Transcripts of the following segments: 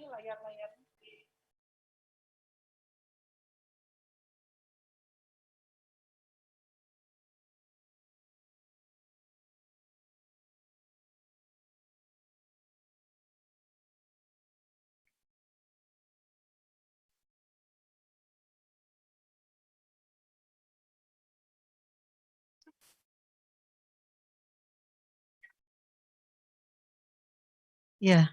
layar-layar. Ya,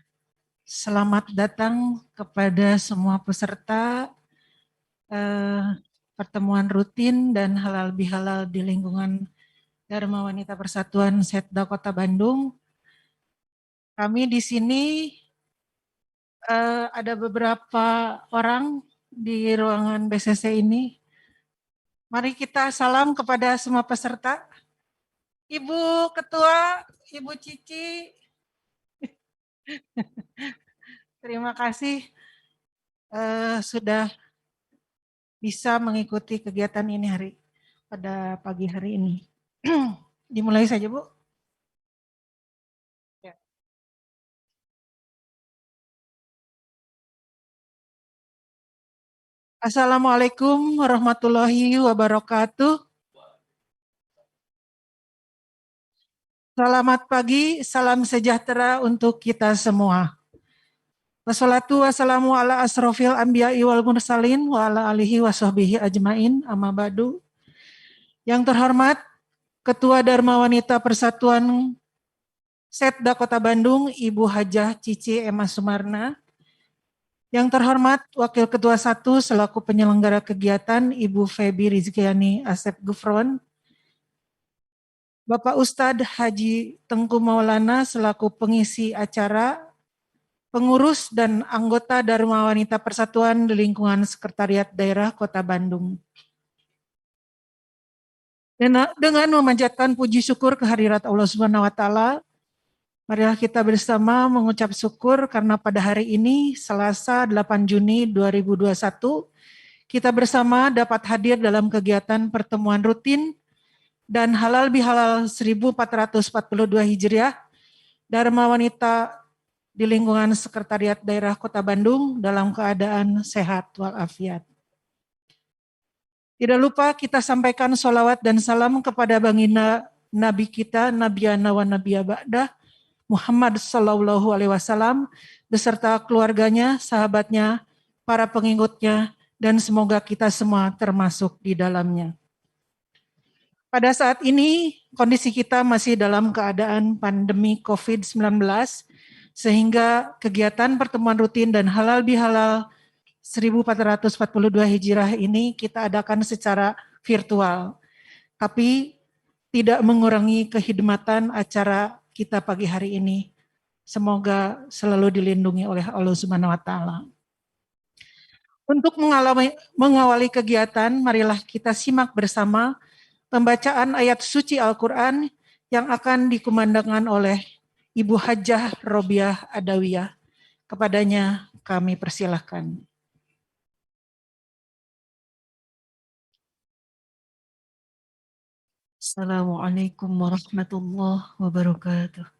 selamat datang kepada semua peserta pertemuan rutin dan halal bihalal di lingkungan Dharma Wanita Persatuan Setda Kota Bandung. Kami di sini ada beberapa orang di ruangan BCC ini. Mari kita salam kepada semua peserta. Ibu Ketua, Ibu Cici, terima kasih sudah bisa mengikuti kegiatan ini pada pagi hari ini. Dimulai saja, Bu. Ya. Assalamualaikum warahmatullahi wabarakatuh. Selamat pagi, salam sejahtera untuk kita semua. Wassalatu wassalamu ala asrofil anbiya'i wal mursalin wa ala alihi wa sahbihi ajmain amma ba'du. Yang terhormat Ketua Dharma Wanita Persatuan Setda Kota Bandung, Ibu Hajah Cici Emma Sumarna. Yang terhormat Wakil Ketua 1 selaku penyelenggara kegiatan Ibu Febi Rizkyani Asep Gufron. Bapak Ustadz Haji Tengku Maulana selaku pengisi acara, pengurus dan anggota Dharma Wanita Persatuan di lingkungan Sekretariat Daerah Kota Bandung. Dengan memanjatkan puji syukur kehadirat Allah Subhanahu wa taala, marilah kita bersama mengucap syukur karena pada hari ini Selasa 8 Juni 2021 kita bersama dapat hadir dalam kegiatan pertemuan rutin dan halal bihalal 1442 Hijriah Dharma Wanita di lingkungan Sekretariat Daerah Kota Bandung dalam keadaan sehat walafiat. Tidak lupa kita sampaikan sholawat dan salam kepada baginda Nabi kita, Nabiyana wa Nabiya Ba'dah, Muhammad Sallallahu Alaihi Wasallam, beserta keluarganya, sahabatnya, para pengikutnya, dan semoga kita semua termasuk di dalamnya. Pada saat ini kondisi kita masih dalam keadaan pandemi COVID-19 sehingga kegiatan pertemuan rutin dan halal bihalal 1442 Hijrah ini kita adakan secara virtual. Tapi tidak mengurangi kekhidmatan acara kita pagi hari ini. Semoga selalu dilindungi oleh Allah Subhanahu wa taala. Untuk mengawali kegiatan, marilah kita simak bersama pembacaan ayat suci Al-Quran yang akan dikumandangkan oleh Ibu Hajah Robiah Adawiyah. Kepadanya kami persilahkan. Assalamualaikum warahmatullahi wabarakatuh.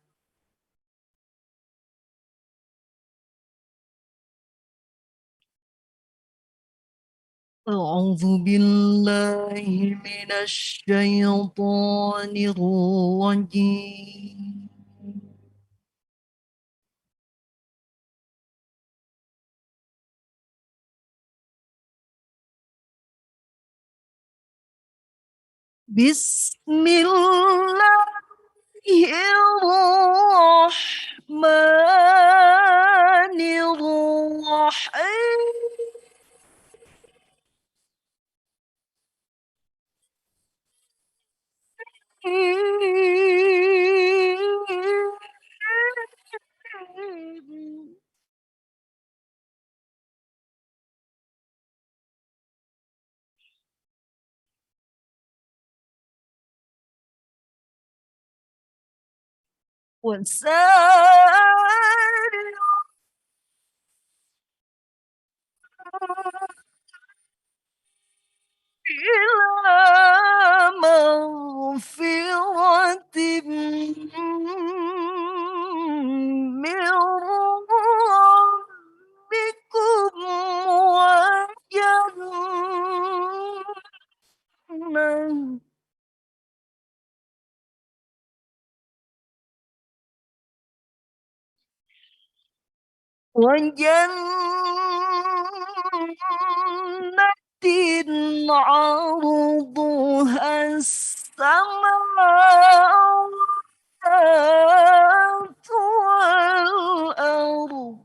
أعوذ بالله من الشيطان الرجيم بسم الله الرحمن الرحيم وسارعوا إلى مغفرة من ربكم وجنة عرضها السماوات والأرض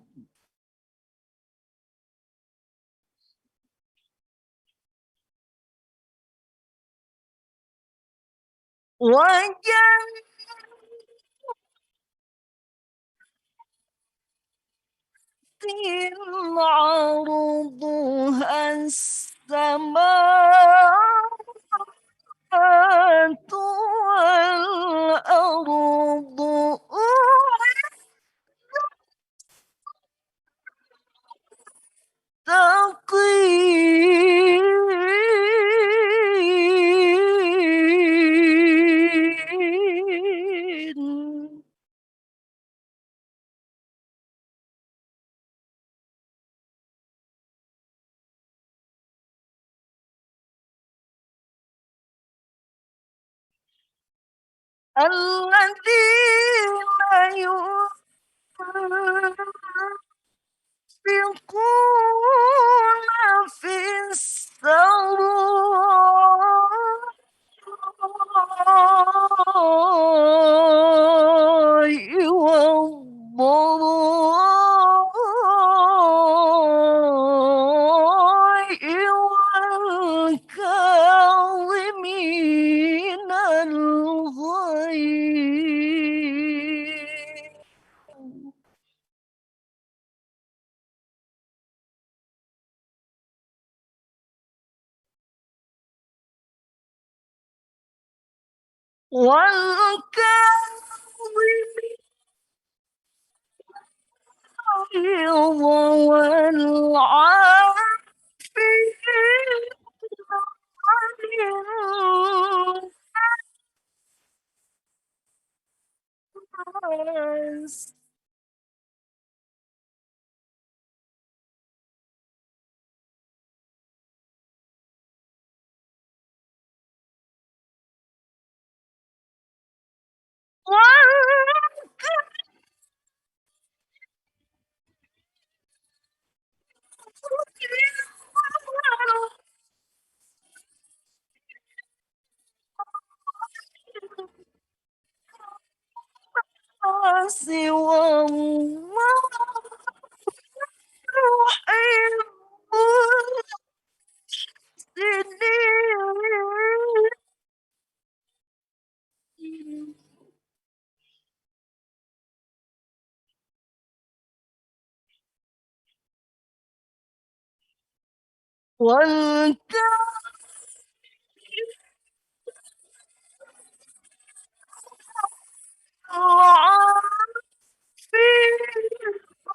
وجنة عرضها السماوات والأرض متقين الذين ينفقون في السراء والضراء والكاظمين الغيظ والكاظمين الغيظ والعافين عن الناس سوى الله يحب المحسنين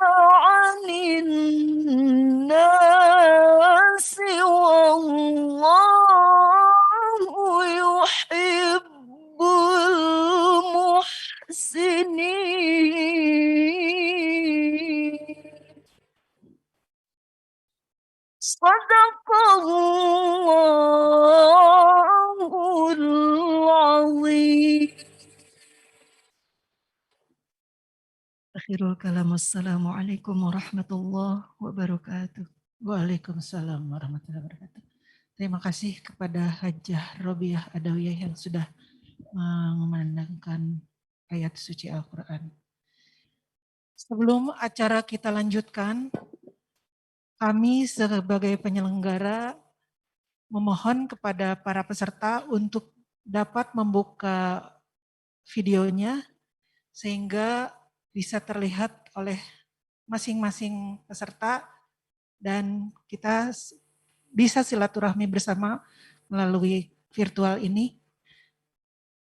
عن الناس والله يحب المحسنين صدق الله العظيم Akhirul kalam. Assalamualaikum warahmatullahi wabarakatuh. Waalaikumsalam warahmatullahi wabarakatuh. Terima kasih kepada Hajjah Robiah Adawiyah yang sudah mengumandangkan ayat suci Al-Quran. Sebelum acara kita lanjutkan, kami sebagai penyelenggara memohon kepada para peserta untuk dapat membuka videonya sehingga bisa terlihat oleh masing-masing peserta dan kita bisa silaturahmi bersama melalui virtual ini.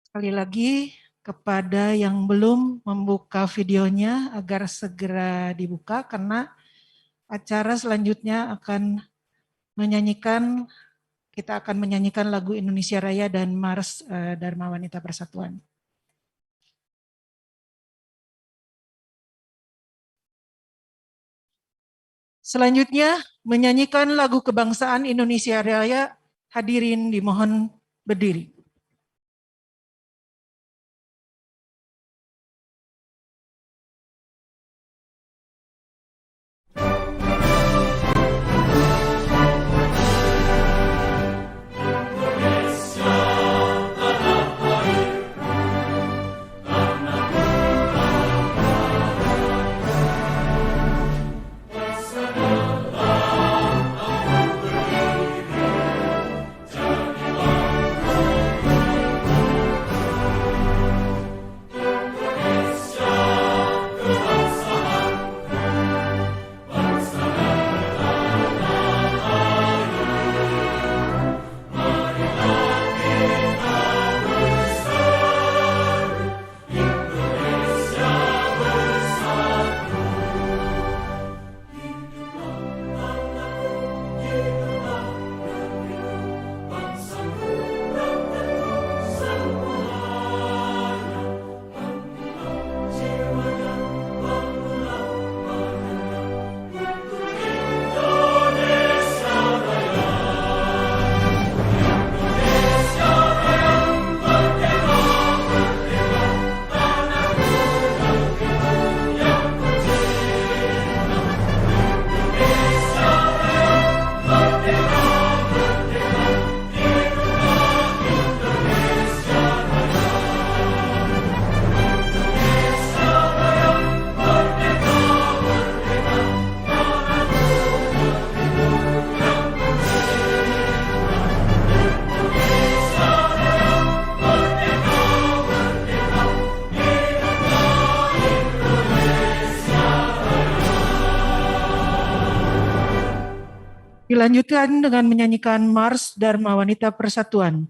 Sekali lagi kepada yang belum membuka videonya agar segera dibuka karena acara selanjutnya akan kita akan menyanyikan lagu Indonesia Raya dan Mars Dharma Wanita Persatuan. Selanjutnya menyanyikan lagu kebangsaan Indonesia Raya, hadirin dimohon berdiri. Dilanjutkan dengan menyanyikan Mars Dharma Wanita Persatuan.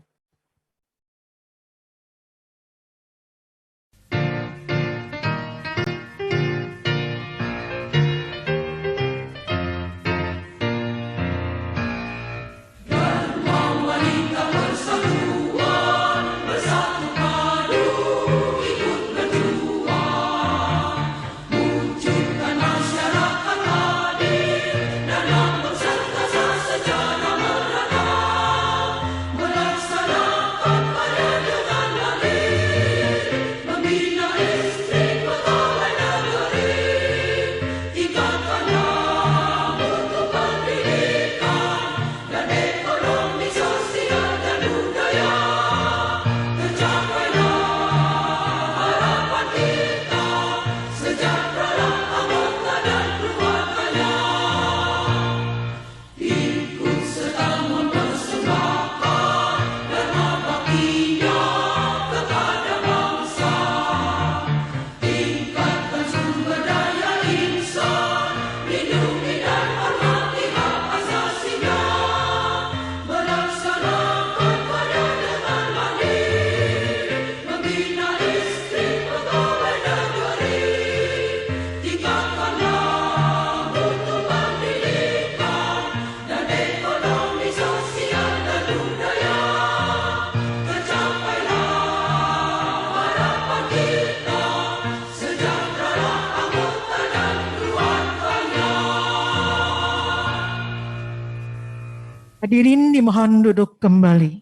Hadirin dimohon duduk kembali.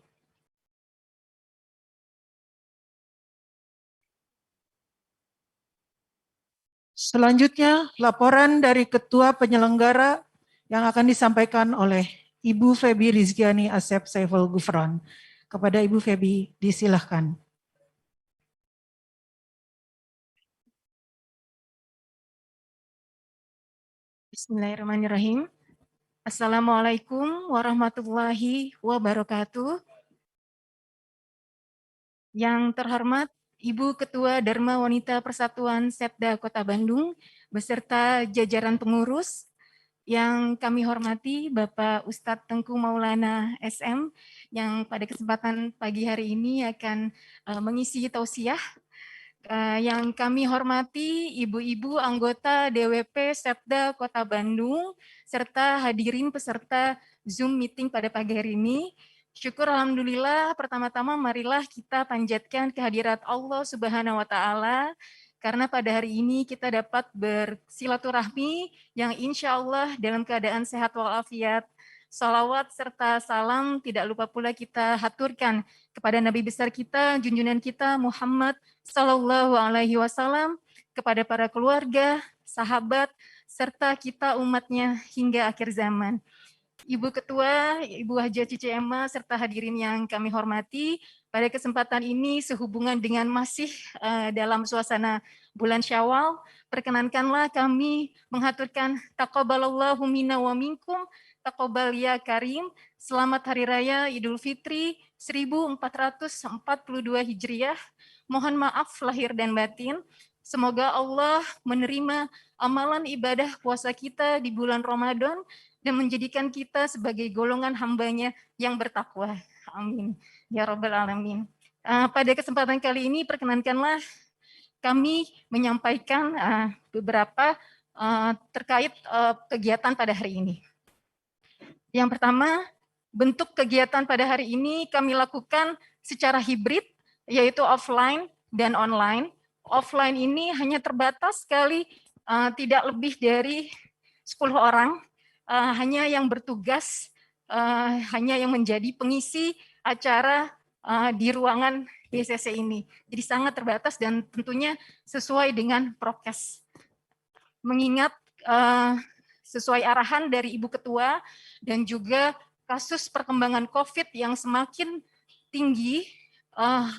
Selanjutnya, laporan dari Ketua Penyelenggara yang akan disampaikan oleh Ibu Febi Rizkiani Asep Saiful Gufron. Kepada Ibu Febi, disilahkan. Bismillahirrahmanirrahim. Assalamualaikum warahmatullahi wabarakatuh. Yang terhormat Ibu Ketua Dharma Wanita Persatuan Sepda Kota Bandung beserta jajaran pengurus, yang kami hormati Bapak Ustadz Tengku Maulana SM yang pada kesempatan pagi hari ini akan mengisi tausiah. Yang kami hormati ibu-ibu anggota DWP Sepda Kota Bandung, serta hadirin peserta Zoom meeting pada pagi hari ini. Syukur alhamdulillah, pertama-tama marilah kita panjatkan kehadirat Allah Subhanahu wa taala, karena pada hari ini kita dapat bersilaturahmi yang insya Allah dalam keadaan sehat walafiat. Salawat serta salam tidak lupa pula kita haturkan kepada Nabi besar kita, junjungan kita Muhammad Sallallahu Alaihi Wasallam, kepada para keluarga, sahabat, serta kita umatnya hingga akhir zaman. Ibu Ketua, Ibu Haja Cici Emma, serta hadirin yang kami hormati, pada kesempatan ini sehubungan dengan masih dalam suasana bulan Syawal, perkenankanlah kami menghaturkan taqabbalallahu minna wa minkum, taqabbal ya karim, selamat Hari Raya Idul Fitri 1442 Hijriah. Mohon maaf lahir dan batin. Semoga Allah menerima amalan ibadah puasa kita di bulan Ramadan dan menjadikan kita sebagai golongan hambanya yang bertakwa. Amin. Ya Rabbal Alamin. Pada kesempatan kali ini perkenankanlah kami menyampaikan beberapa terkait kegiatan pada hari ini. Yang pertama, bentuk kegiatan pada hari ini kami lakukan secara hibrid, yaitu offline dan online. Offline ini hanya terbatas sekali, tidak lebih dari 10 orang, hanya yang bertugas, hanya yang menjadi pengisi acara di ruangan BCC ini. Jadi sangat terbatas dan tentunya sesuai dengan prokes. Mengingat sesuai arahan dari Ibu Ketua dan juga kasus perkembangan COVID yang semakin tinggi,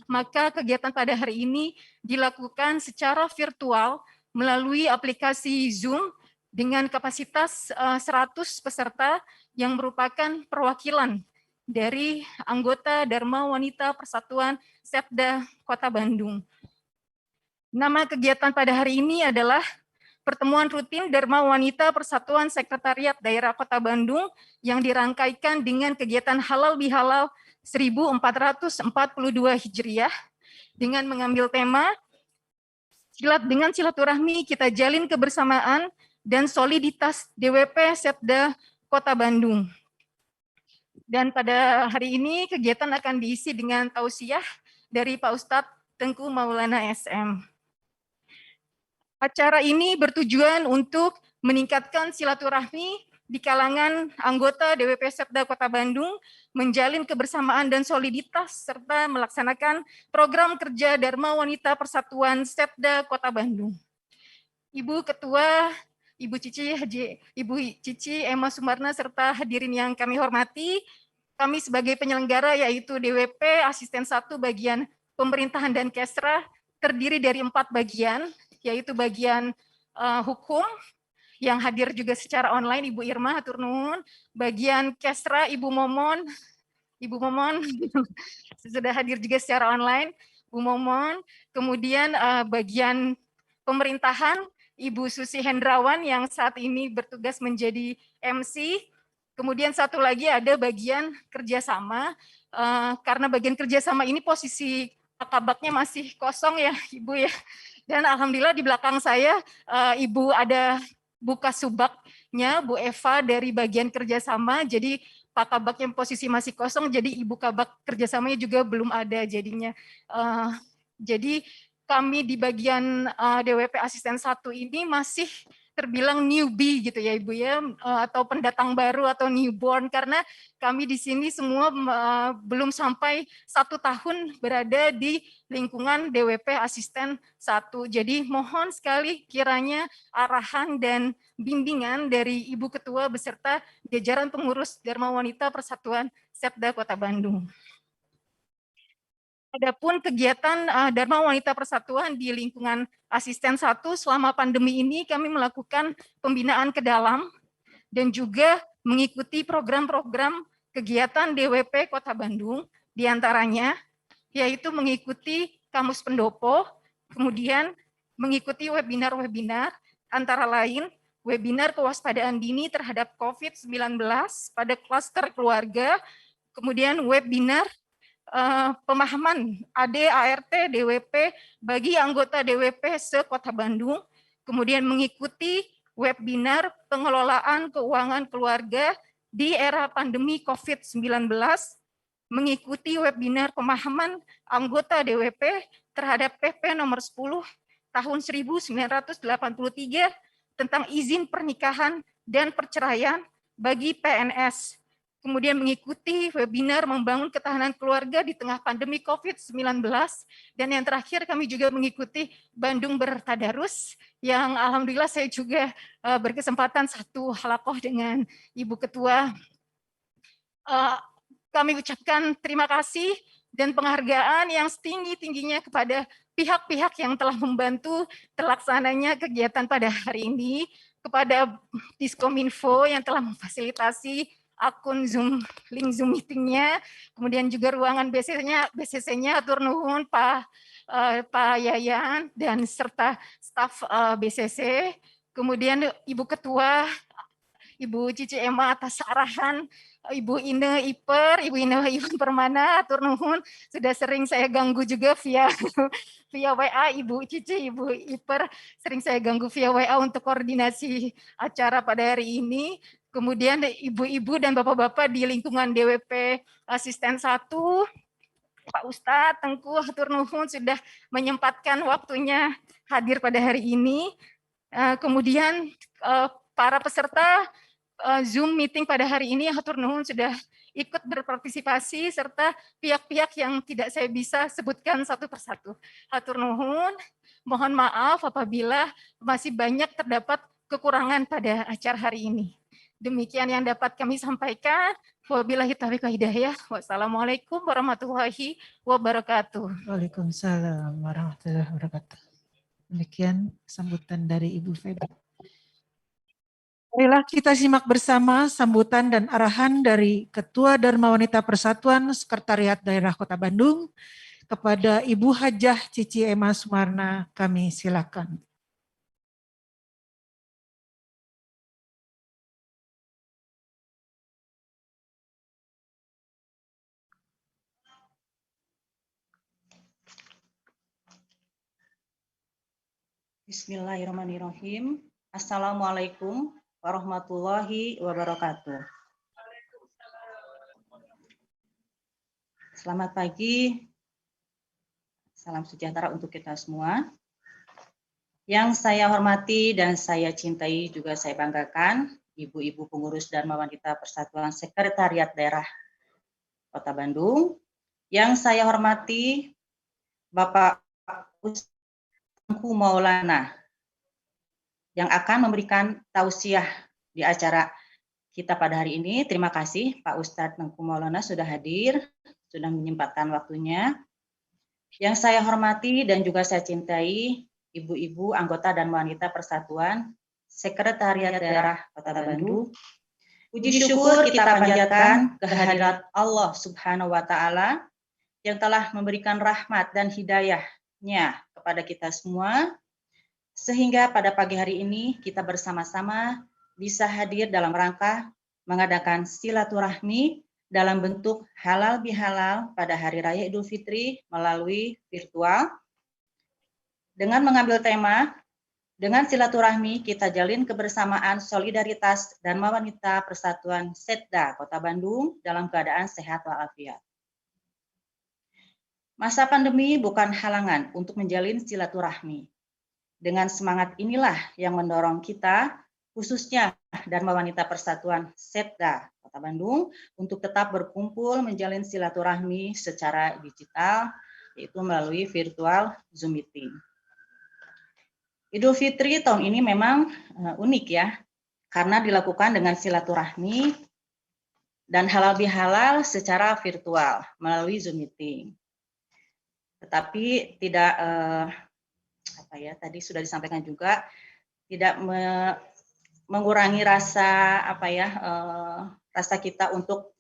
maka kegiatan pada hari ini dilakukan secara virtual melalui aplikasi Zoom dengan kapasitas 100 peserta yang merupakan perwakilan dari anggota Dharma Wanita Persatuan Sepda Kota Bandung. Nama kegiatan pada hari ini adalah pertemuan rutin Dharma Wanita Persatuan Sekretariat Daerah Kota Bandung yang dirangkaikan dengan kegiatan halal bihalal 1442 Hijriah dengan mengambil tema dengan silaturahmi kita jalin kebersamaan dan soliditas DWP Setda Kota Bandung. Dan pada hari ini kegiatan akan diisi dengan tausiah dari Pak Ustadz Tengku Maulana SM. Acara ini bertujuan untuk meningkatkan silaturahmi di kalangan anggota DWP Setda Kota Bandung, menjalin kebersamaan dan soliditas, serta melaksanakan program kerja Dharma Wanita Persatuan Setda Kota Bandung. Ibu Ketua, Ibu Cici Emma Sumarna, serta hadirin yang kami hormati, kami sebagai penyelenggara yaitu DWP Asisten 1 bagian Pemerintahan dan Kesra terdiri dari 4 bagian, yaitu bagian hukum yang hadir juga secara online Ibu Irma hatur nuhun, bagian Kesra Ibu Momon sudah hadir juga secara online Bu Momon, kemudian bagian pemerintahan Ibu Susi Hendrawan yang saat ini bertugas menjadi MC. Kemudian satu lagi ada bagian kerjasama, karena bagian kerjasama ini posisi kabaknya masih kosong ya Ibu ya. Dan alhamdulillah di belakang saya Ibu ada buka subaknya Bu Eva dari bagian kerjasama. Jadi Pak Kabak yang posisi masih kosong, jadi Ibu Kabak kerjasamanya juga belum ada jadinya. Jadi kami di bagian DWP Asisten 1 ini masih terbilang newbie gitu ya Ibu ya, atau pendatang baru atau newborn, karena kami di sini semua belum sampai 1 tahun berada di lingkungan DWP Asisten 1. Jadi mohon sekali kiranya arahan dan bimbingan dari Ibu Ketua beserta jajaran pengurus Dharma Wanita Persatuan Setda Kota Bandung. Adapun kegiatan Dharma Wanita Persatuan di lingkungan Asisten 1 selama pandemi ini kami melakukan pembinaan ke dalam dan juga mengikuti program-program kegiatan DWP Kota Bandung, diantaranya yaitu mengikuti Kamus Pendopo, kemudian mengikuti webinar-webinar, antara lain webinar kewaspadaan dini terhadap COVID-19 pada klaster keluarga, kemudian webinar pemahaman AD/ART DWP bagi anggota DWP se-Kota Bandung, kemudian mengikuti webinar pengelolaan keuangan keluarga di era pandemi COVID-19, mengikuti webinar pemahaman anggota DWP terhadap PP nomor 10 tahun 1983 tentang izin pernikahan dan perceraian bagi PNS. Kemudian mengikuti webinar membangun ketahanan keluarga di tengah pandemi COVID-19. Dan yang terakhir kami juga mengikuti Bandung Bertadarus, yang alhamdulillah saya juga berkesempatan satu halakoh dengan Ibu Ketua. Kami ucapkan terima kasih dan penghargaan yang setinggi-tingginya kepada pihak-pihak yang telah membantu terlaksananya kegiatan pada hari ini, kepada Diskominfo yang telah memfasilitasi akun Zoom, link Zoom meetingnya, kemudian juga ruangan BCC-nya, atur nuhun Pak Yayan dan serta staf BCC, kemudian Ibu Ketua, Ibu Cici Emma atas arahan, Ibu Ine Iper, Ibu Ine Permana, atur nuhun, sudah sering saya ganggu juga via WA, Ibu Cici, Ibu Iper, sering saya ganggu via WA untuk koordinasi acara pada hari ini. Kemudian ibu-ibu dan bapak-bapak di lingkungan DWP Asisten 1, Pak Ustadz Tengku hatur nuhun sudah menyempatkan waktunya hadir pada hari ini. Kemudian para peserta Zoom meeting pada hari ini hatur nuhun sudah ikut berpartisipasi, serta pihak-pihak yang tidak saya bisa sebutkan satu persatu. Hatur nuhun, mohon maaf apabila masih banyak terdapat kekurangan pada acara hari ini. Demikian yang dapat kami sampaikan. Wabillahi taufiq wal hidayah. Wassalamualaikum warahmatullahi wabarakatuh. Waalaikumsalam warahmatullahi wabarakatuh. Demikian sambutan dari Ibu Feby. Marilah kita simak bersama sambutan dan arahan dari Ketua Dharma Wanita Persatuan Sekretariat Daerah Kota Bandung kepada Ibu Hajah Cici Emma Sumarna. Kami silakan. Bismillahirrahmanirrahim. Assalamualaikum warahmatullahi wabarakatuh. Selamat pagi, salam sejahtera untuk kita semua. Yang saya hormati dan saya cintai juga saya banggakan, ibu-ibu pengurus Dharma Wanita Persatuan Sekretariat Daerah Kota Bandung. Yang saya hormati Bapak Ustadz Tengku Maulana yang akan memberikan tausiah di acara kita pada hari ini. Terima kasih Pak Ustadz Tengku Maulana sudah hadir, sudah menyempatkan waktunya. Yang saya hormati dan juga saya cintai ibu-ibu anggota dan wanita Persatuan Sekretariat Daerah Kota Bandung. Puji syukur kita panjatkan kehadirat Allah Subhanahu wa Ta'ala yang telah memberikan rahmat dan hidayahnya kepada kita semua, sehingga pada pagi hari ini kita bersama-sama bisa hadir dalam rangka mengadakan silaturahmi dalam bentuk halal bihalal pada Hari Raya Idul Fitri melalui virtual dengan mengambil tema dengan silaturahmi kita jalin kebersamaan solidaritas Dharma Wanita Persatuan Setda Kota Bandung dalam keadaan sehat walafiat. Masa pandemi bukan halangan untuk menjalin silaturahmi. Dengan semangat inilah yang mendorong kita, khususnya Dharma Wanita Persatuan Setda Kota Bandung, untuk tetap berkumpul menjalin silaturahmi secara digital, yaitu melalui virtual Zoom meeting. Idul Fitri tahun ini memang unik ya, karena dilakukan dengan silaturahmi dan halal bihalal secara virtual melalui Zoom meeting. Tetapi tidak tadi sudah disampaikan juga, tidak mengurangi rasa rasa kita untuk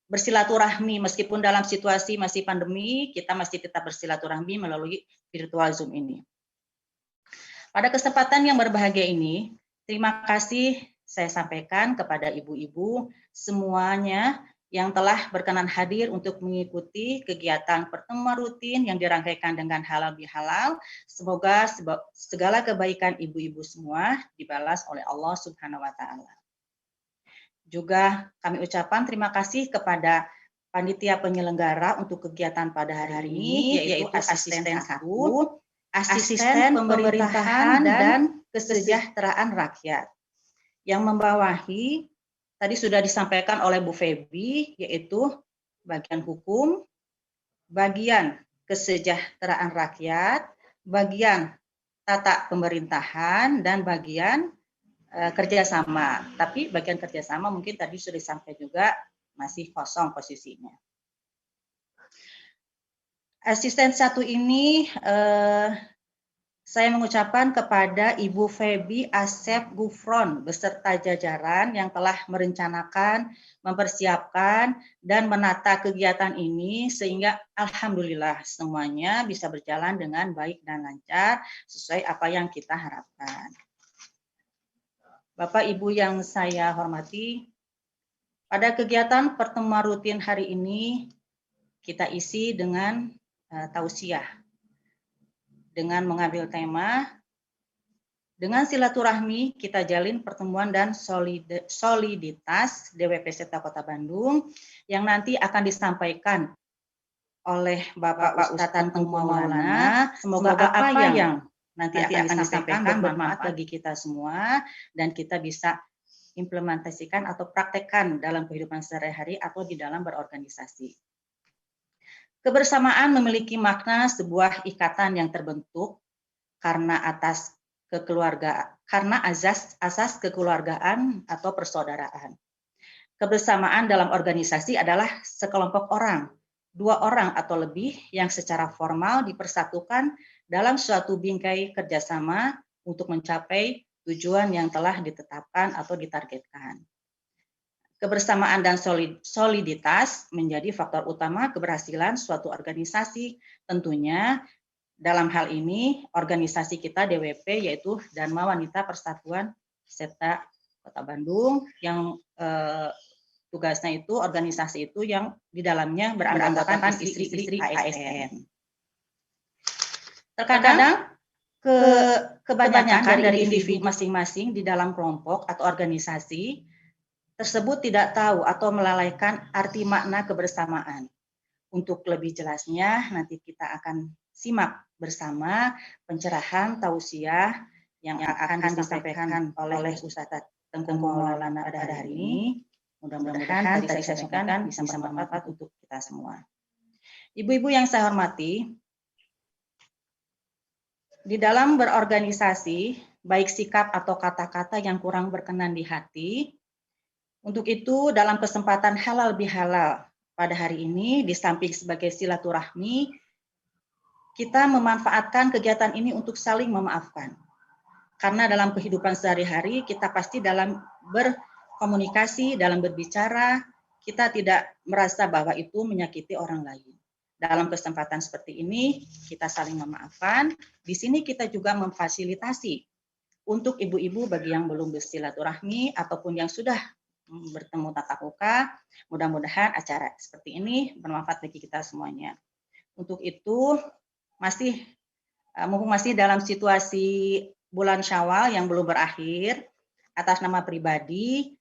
bersilaturahmi meskipun dalam situasi masih pandemi, kita masih tetap bersilaturahmi melalui virtual Zoom ini. Pada kesempatan yang berbahagia ini, terima kasih saya sampaikan kepada ibu-ibu semuanya yang telah berkenan hadir untuk mengikuti kegiatan pertemuan rutin yang dirangkaikan dengan halal bihalal. Semoga segala kebaikan ibu-ibu semua dibalas oleh Allah Subhanahu wa Ta'ala. Juga kami ucapkan terima kasih kepada panitia penyelenggara untuk kegiatan pada hari ini, yaitu asisten 1, asisten pemerintahan dan kesejahteraan rakyat. Yang membawahi tadi sudah disampaikan oleh Bu Febi, yaitu bagian hukum, bagian kesejahteraan rakyat, bagian tata pemerintahan, dan bagian kerjasama. Tapi bagian kerjasama mungkin tadi sudah disampaikan juga masih kosong posisinya. Asisten 1 ini saya mengucapkan kepada Ibu Febi Asep Gufron beserta jajaran yang telah merencanakan, mempersiapkan, dan menata kegiatan ini sehingga alhamdulillah semuanya bisa berjalan dengan baik dan lancar sesuai apa yang kita harapkan. Bapak Ibu yang saya hormati, pada kegiatan pertemuan rutin hari ini kita isi dengan tausiah. Dengan mengambil tema, dengan silaturahmi kita jalin pertemuan dan soliditas DWP Setda Kota Bandung yang nanti akan disampaikan oleh Bapak Ustadz Tengku Maulana. Semoga apa yang nanti akan disampaikan bermanfaat bagi kita semua dan kita bisa implementasikan atau praktekkan dalam kehidupan sehari-hari atau di dalam berorganisasi. Kebersamaan memiliki makna sebuah ikatan yang terbentuk karena asas kekeluargaan atau persaudaraan. Kebersamaan dalam organisasi adalah sekelompok orang, 2 orang atau lebih yang secara formal dipersatukan dalam suatu bingkai kerjasama untuk mencapai tujuan yang telah ditetapkan atau ditargetkan. Kebersamaan dan soliditas menjadi faktor utama keberhasilan suatu organisasi. Tentunya dalam hal ini organisasi kita DWP yaitu Dharma Wanita Persatuan Setda Kota Bandung yang tugasnya itu organisasi itu yang di dalamnya beranggotakan istri-istri ASN. Terkadang kebanyakan dari individu masing-masing di dalam kelompok atau organisasi tersebut tidak tahu atau melalaikan arti makna kebersamaan. Untuk lebih jelasnya, nanti kita akan simak bersama pencerahan tausiah yang akan disampaikan oleh Ustadz Tengku Maulana pada hari ini. Mudah-mudahan tadi saya sampaikan bisa bermanfaat untuk kita semua. Ibu-ibu yang saya hormati, di dalam berorganisasi, baik sikap atau kata-kata yang kurang berkenan di hati, untuk itu dalam kesempatan halal bihalal pada hari ini, di samping sebagai silaturahmi, kita memanfaatkan kegiatan ini untuk saling memaafkan. Karena dalam kehidupan sehari-hari, kita pasti dalam berkomunikasi, dalam berbicara, kita tidak merasa bahwa itu menyakiti orang lain. Dalam kesempatan seperti ini, kita saling memaafkan. Di sini kita juga memfasilitasi untuk ibu-ibu bagi yang belum bersilaturahmi ataupun yang sudah bertemu tatap muka. Mudah-mudahan acara seperti ini bermanfaat bagi kita semuanya. Untuk itu, mumpung masih dalam situasi bulan Syawal yang belum berakhir, atas nama pribadi,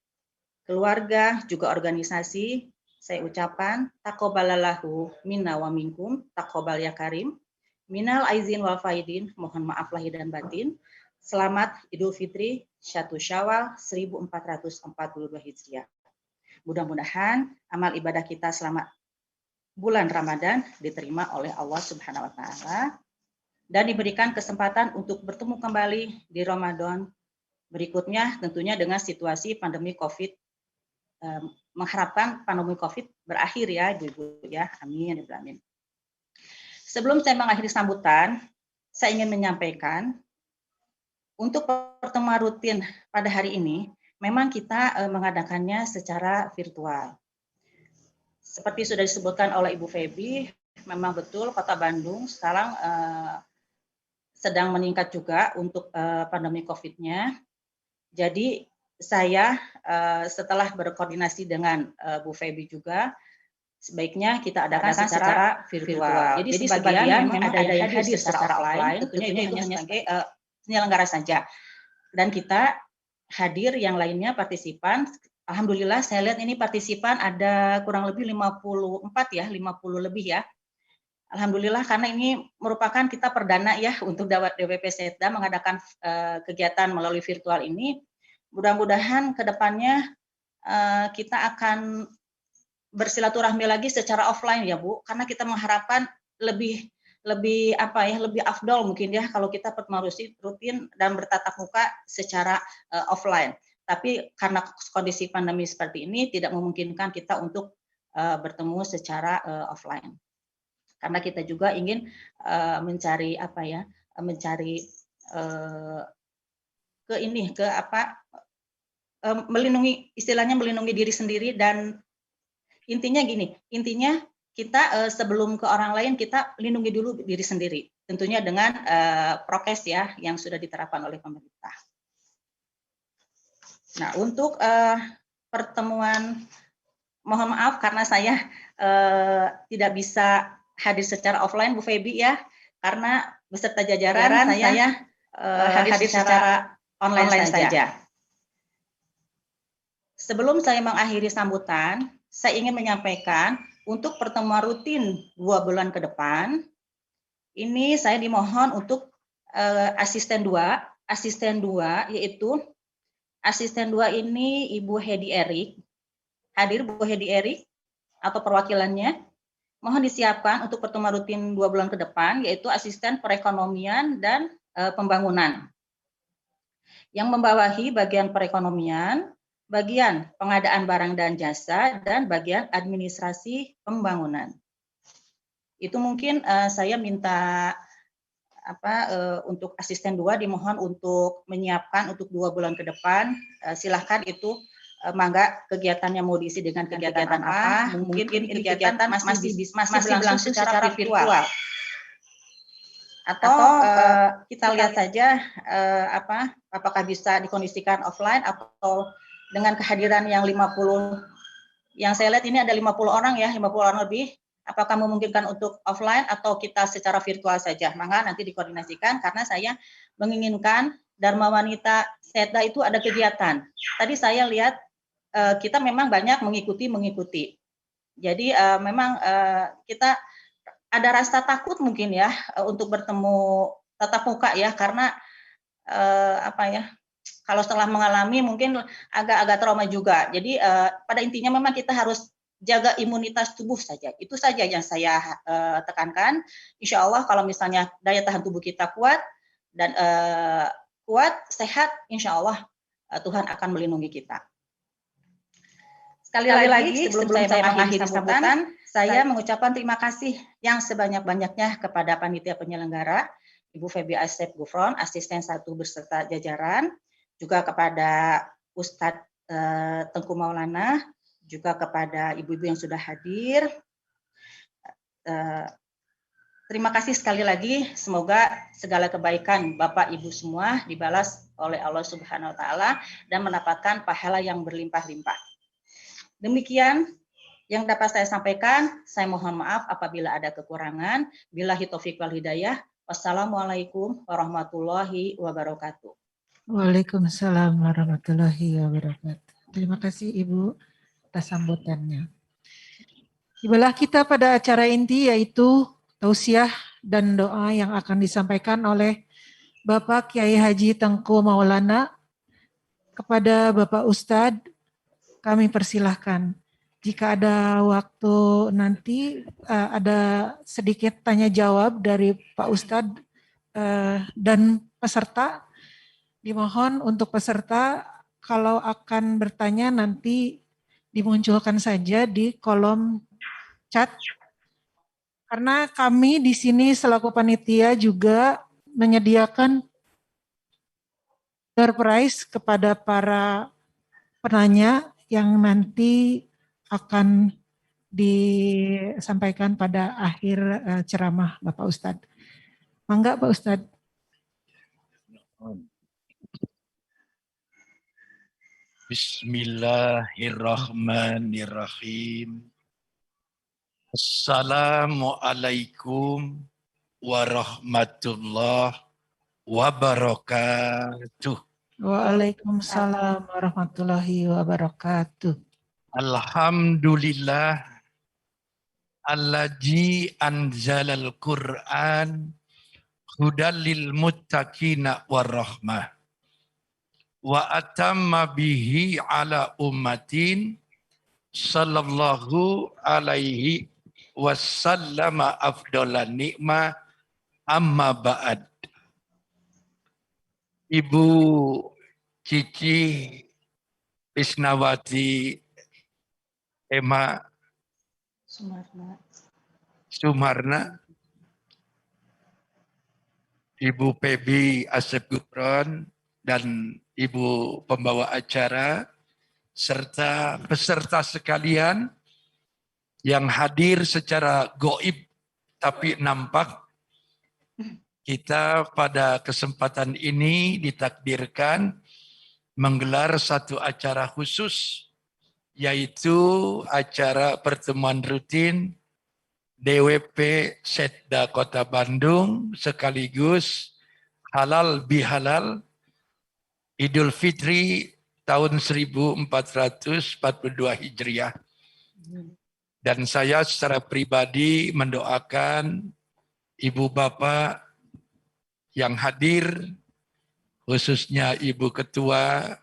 keluarga, juga organisasi, saya ucapkan taqabbalallahu minna wa minkum, taqabbal ya karim, minal aizin wal faidin, mohon maaf lahir dan batin. Selamat Idul Fitri 1 Syawal 1442 Hijriah. Mudah-mudahan amal ibadah kita selama bulan Ramadan diterima oleh Allah Subhanahu wa taala dan diberikan kesempatan untuk bertemu kembali di Ramadan berikutnya, tentunya dengan situasi pandemi Covid. Mengharapkan pandemi Covid berakhir ya Ibu-ibu ya, amin. Sebelum saya mengakhiri sambutan, saya ingin menyampaikan untuk pertemuan rutin pada hari ini, memang kita mengadakannya secara virtual. Seperti sudah disebutkan oleh Ibu Febi, memang betul Kota Bandung sekarang sedang meningkat juga untuk pandemi Covid-nya. Jadi saya setelah berkoordinasi dengan Bu Febi juga, sebaiknya kita adakan secara virtual. Jadi sebagian memang ada yang hadir secara offline, tentunya itu hanya sebagai penyelenggara saja. Dan kita hadir, yang lainnya partisipan. Alhamdulillah saya lihat ini partisipan ada kurang lebih 54 ya, 50 lebih ya. Alhamdulillah, karena ini merupakan kita perdana ya untuk DWP Setda mengadakan kegiatan melalui virtual ini. Mudah-mudahan ke depannya kita akan bersilaturahmi lagi secara offline ya Bu, karena kita mengharapkan lebih afdol mungkin ya kalau kita pertemuan rutin dan bertatap muka secara offline. Tapi karena kondisi pandemi seperti ini tidak memungkinkan kita untuk bertemu secara offline. Karena kita juga ingin melindungi diri sendiri, dan intinya kita sebelum ke orang lain kita lindungi dulu diri sendiri, tentunya dengan prokes ya yang sudah diterapkan oleh pemerintah. Nah, untuk pertemuan, mohon maaf karena saya tidak bisa hadir secara offline Bu Febi ya, karena beserta jajaran saya hadir secara online saja. Sebelum saya mengakhiri sambutan, saya ingin menyampaikan untuk pertemuan rutin 2 bulan ke depan, ini saya dimohon untuk asisten 2, yaitu asisten 2 ini Ibu Hedi Erik. Hadir Bu Hedi Erik atau perwakilannya, mohon disiapkan untuk pertemuan rutin 2 bulan ke depan, yaitu asisten perekonomian dan pembangunan. Yang membawahi bagian perekonomian, bagian pengadaan barang dan jasa, dan bagian administrasi pembangunan. Itu mungkin saya minta untuk asisten 2 dimohon untuk menyiapkan untuk 2 bulan ke depan. Silahkan itu mangga kegiatannya mau diisi dengan kegiatan apa. Mungkin ini kegiatan masih berlangsung secara virtual. Atau kita lihat saja apakah bisa dikondisikan offline atau dengan kehadiran yang 50, yang saya lihat ini ada 50 orang ya, 50 orang lebih. Apakah memungkinkan untuk offline atau kita secara virtual saja? Maka nanti dikoordinasikan karena saya menginginkan Dharma Wanita Setda itu ada kegiatan. Tadi saya lihat kita memang banyak mengikuti. Jadi memang kita ada rasa takut mungkin ya untuk bertemu tatap muka ya karena kalau setelah mengalami mungkin agak trauma juga. Jadi pada intinya memang kita harus jaga imunitas tubuh saja. Itu saja yang saya tekankan. Insya Allah kalau misalnya daya tahan tubuh kita kuat dan sehat, insya Allah Tuhan akan melindungi kita. Sekali lagi sebelum saya mengakhiri sambutan, saya mengucapkan terima kasih yang sebanyak-banyaknya kepada panitia penyelenggara, Ibu Febi Asep Gufron, asisten 1 beserta jajaran, juga kepada Ustadz Tengku Maulana, juga kepada ibu-ibu yang sudah hadir. Terima kasih sekali lagi, semoga segala kebaikan Bapak Ibu semua dibalas oleh Allah Subhanahu wa taala dan mendapatkan pahala yang berlimpah-limpah. Demikian yang dapat saya sampaikan. Saya mohon maaf apabila ada kekurangan. Billahi taufiq wal hidayah. Wassalamualaikum warahmatullahi wabarakatuh. Waalaikumsalam warahmatullahi wabarakatuh. Terima kasih Ibu atas sambutannya. Tibalah kita pada acara inti yaitu tausiah dan doa yang akan disampaikan oleh Bapak Kiai Haji Tengku Maulana. Kepada Bapak Ustadz kami persilahkan. Jika ada waktu nanti ada sedikit tanya jawab dari Pak Ustadz dan peserta. Dimohon untuk peserta kalau akan bertanya nanti dimunculkan saja di kolom chat. Karena kami di sini selaku panitia juga menyediakan door prize kepada para penanya yang nanti akan disampaikan pada akhir ceramah Bapak Ustadz. Mangga Pak Ustadz. Bismillahirrahmanirrahim. Assalamualaikum warahmatullahi wabarakatuh. Waalaikumsalam warahmatullahi wabarakatuh. Alhamdulillah allazi anzalal Qur'an hudal lil muttaqina warahmah wa atamma bihi ala ummatin sallallahu alaihi wasallama afdalan nikmah amma ba'd. Ibu Cici Isnawati Ema Sumarna, Ibu Febi Asep Gufron, dan Ibu pembawa acara, serta peserta sekalian yang hadir secara gaib tapi nampak. Kita pada kesempatan ini ditakdirkan menggelar satu acara khusus, yaitu acara pertemuan rutin DWP Setda Kota Bandung sekaligus halal bihalal Idul Fitri tahun 1442 Hijriah. Dan saya secara pribadi mendoakan Ibu Bapak yang hadir, khususnya Ibu Ketua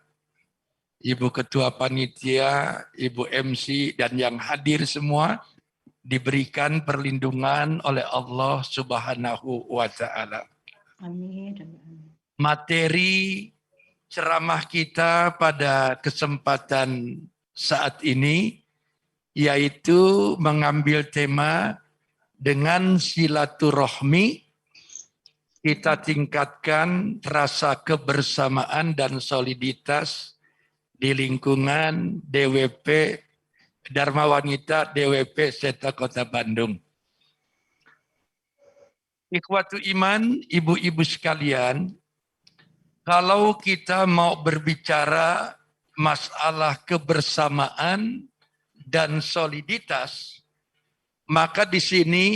Panitia, Ibu MC, dan yang hadir semua, diberikan perlindungan oleh Allah Subhanahu wa Ta'ala. Amin. Materi ceramah kita pada kesempatan saat ini yaitu mengambil tema dengan silaturahmi kita tingkatkan rasa kebersamaan dan soliditas di lingkungan DWP Dharma Wanita DWP Setda Kota Bandung. Ikhwatu iman, ibu-ibu sekalian, kalau kita mau berbicara masalah kebersamaan dan soliditas, Maka di sini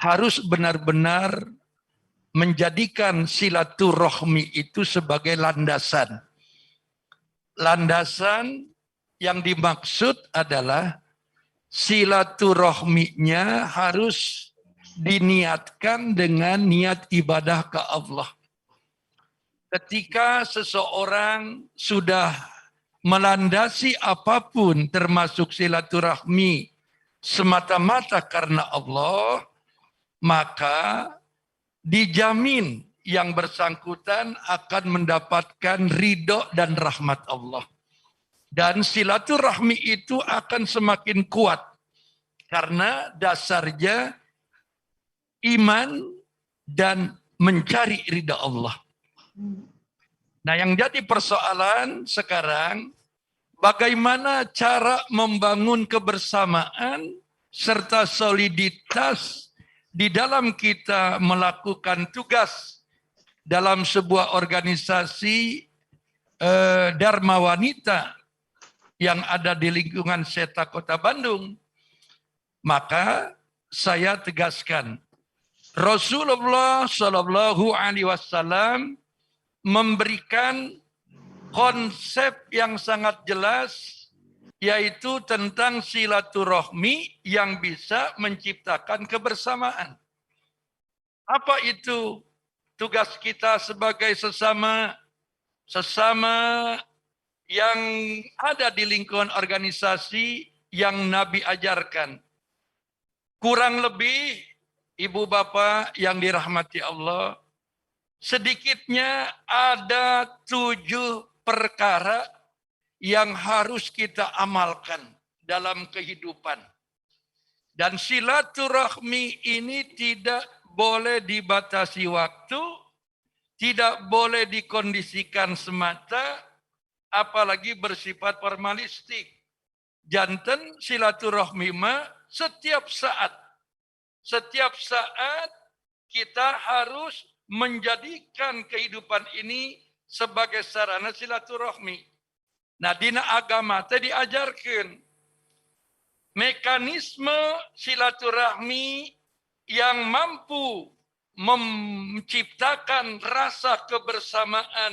harus benar-benar menjadikan silaturahmi itu sebagai landasan. Landasan yang dimaksud adalah silaturahminya harus diniatkan dengan niat ibadah ke Allah. Ketika seseorang sudah melandasi apapun termasuk silaturahmi semata-mata karena Allah, maka dijamin yang bersangkutan akan mendapatkan ridho dan rahmat Allah. Dan silaturahmi itu akan semakin kuat karena dasarnya iman dan mencari ridha Allah. Nah, yang jadi persoalan sekarang, bagaimana cara membangun kebersamaan serta soliditas di dalam kita melakukan tugas dalam sebuah organisasi Dharma Wanita yang ada di lingkungan SETA Kota Bandung. Maka saya tegaskan, Rasulullah Shallallahu Alaihi Wasallam memberikan konsep yang sangat jelas, yaitu tentang silaturahmi yang bisa menciptakan kebersamaan. Apa itu tugas kita sebagai sesama yang ada di lingkungan organisasi yang Nabi ajarkan? Kurang lebih, ibu bapak yang dirahmati Allah, sedikitnya ada 7 perkara yang harus kita amalkan dalam kehidupan. Dan silaturahmi ini tidak boleh dibatasi waktu, tidak boleh dikondisikan semata, apalagi bersifat formalistik. Janten silaturahmi mah setiap saat kita harus menjadikan kehidupan ini sebagai sarana silaturahmi. Nah, dina agama teh diajarkan mekanisme silaturahmi yang mampu menciptakan rasa kebersamaan,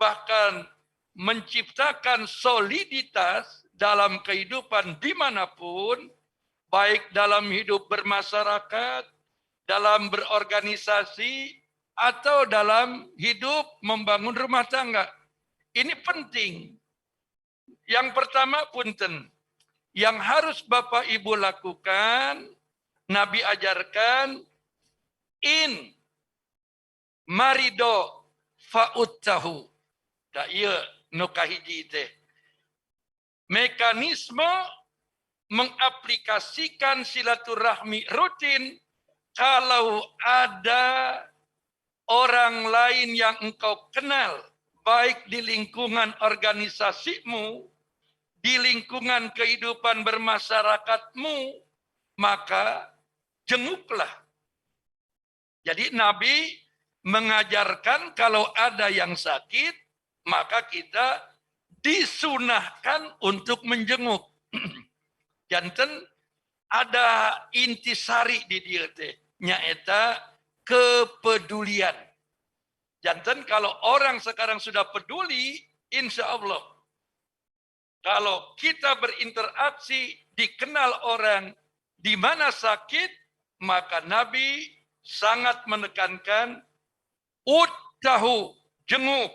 bahkan menciptakan soliditas dalam kehidupan dimanapun, baik dalam hidup bermasyarakat, dalam berorganisasi, atau dalam hidup membangun rumah tangga. Ini penting. Yang pertama, punten, yang harus Bapak Ibu lakukan, Nabi ajarkan, in marido fa'uttahu. Da iya nu kahiji teh. Mekanisme mengaplikasikan silaturahmi rutin kalau ada orang lain yang engkau kenal, baik di lingkungan organisasimu, di lingkungan kehidupan bermasyarakatmu, maka jenguklah. Jadi Nabi mengajarkan kalau ada yang sakit, maka kita disunahkan untuk menjenguk. Janten ada intisari di dia teh, nyaeta kepedulian. Janten kalau orang sekarang sudah peduli, insya Allah. Kalau kita berinteraksi, dikenal orang di mana sakit, maka Nabi sangat menekankan uddahu, jenguk.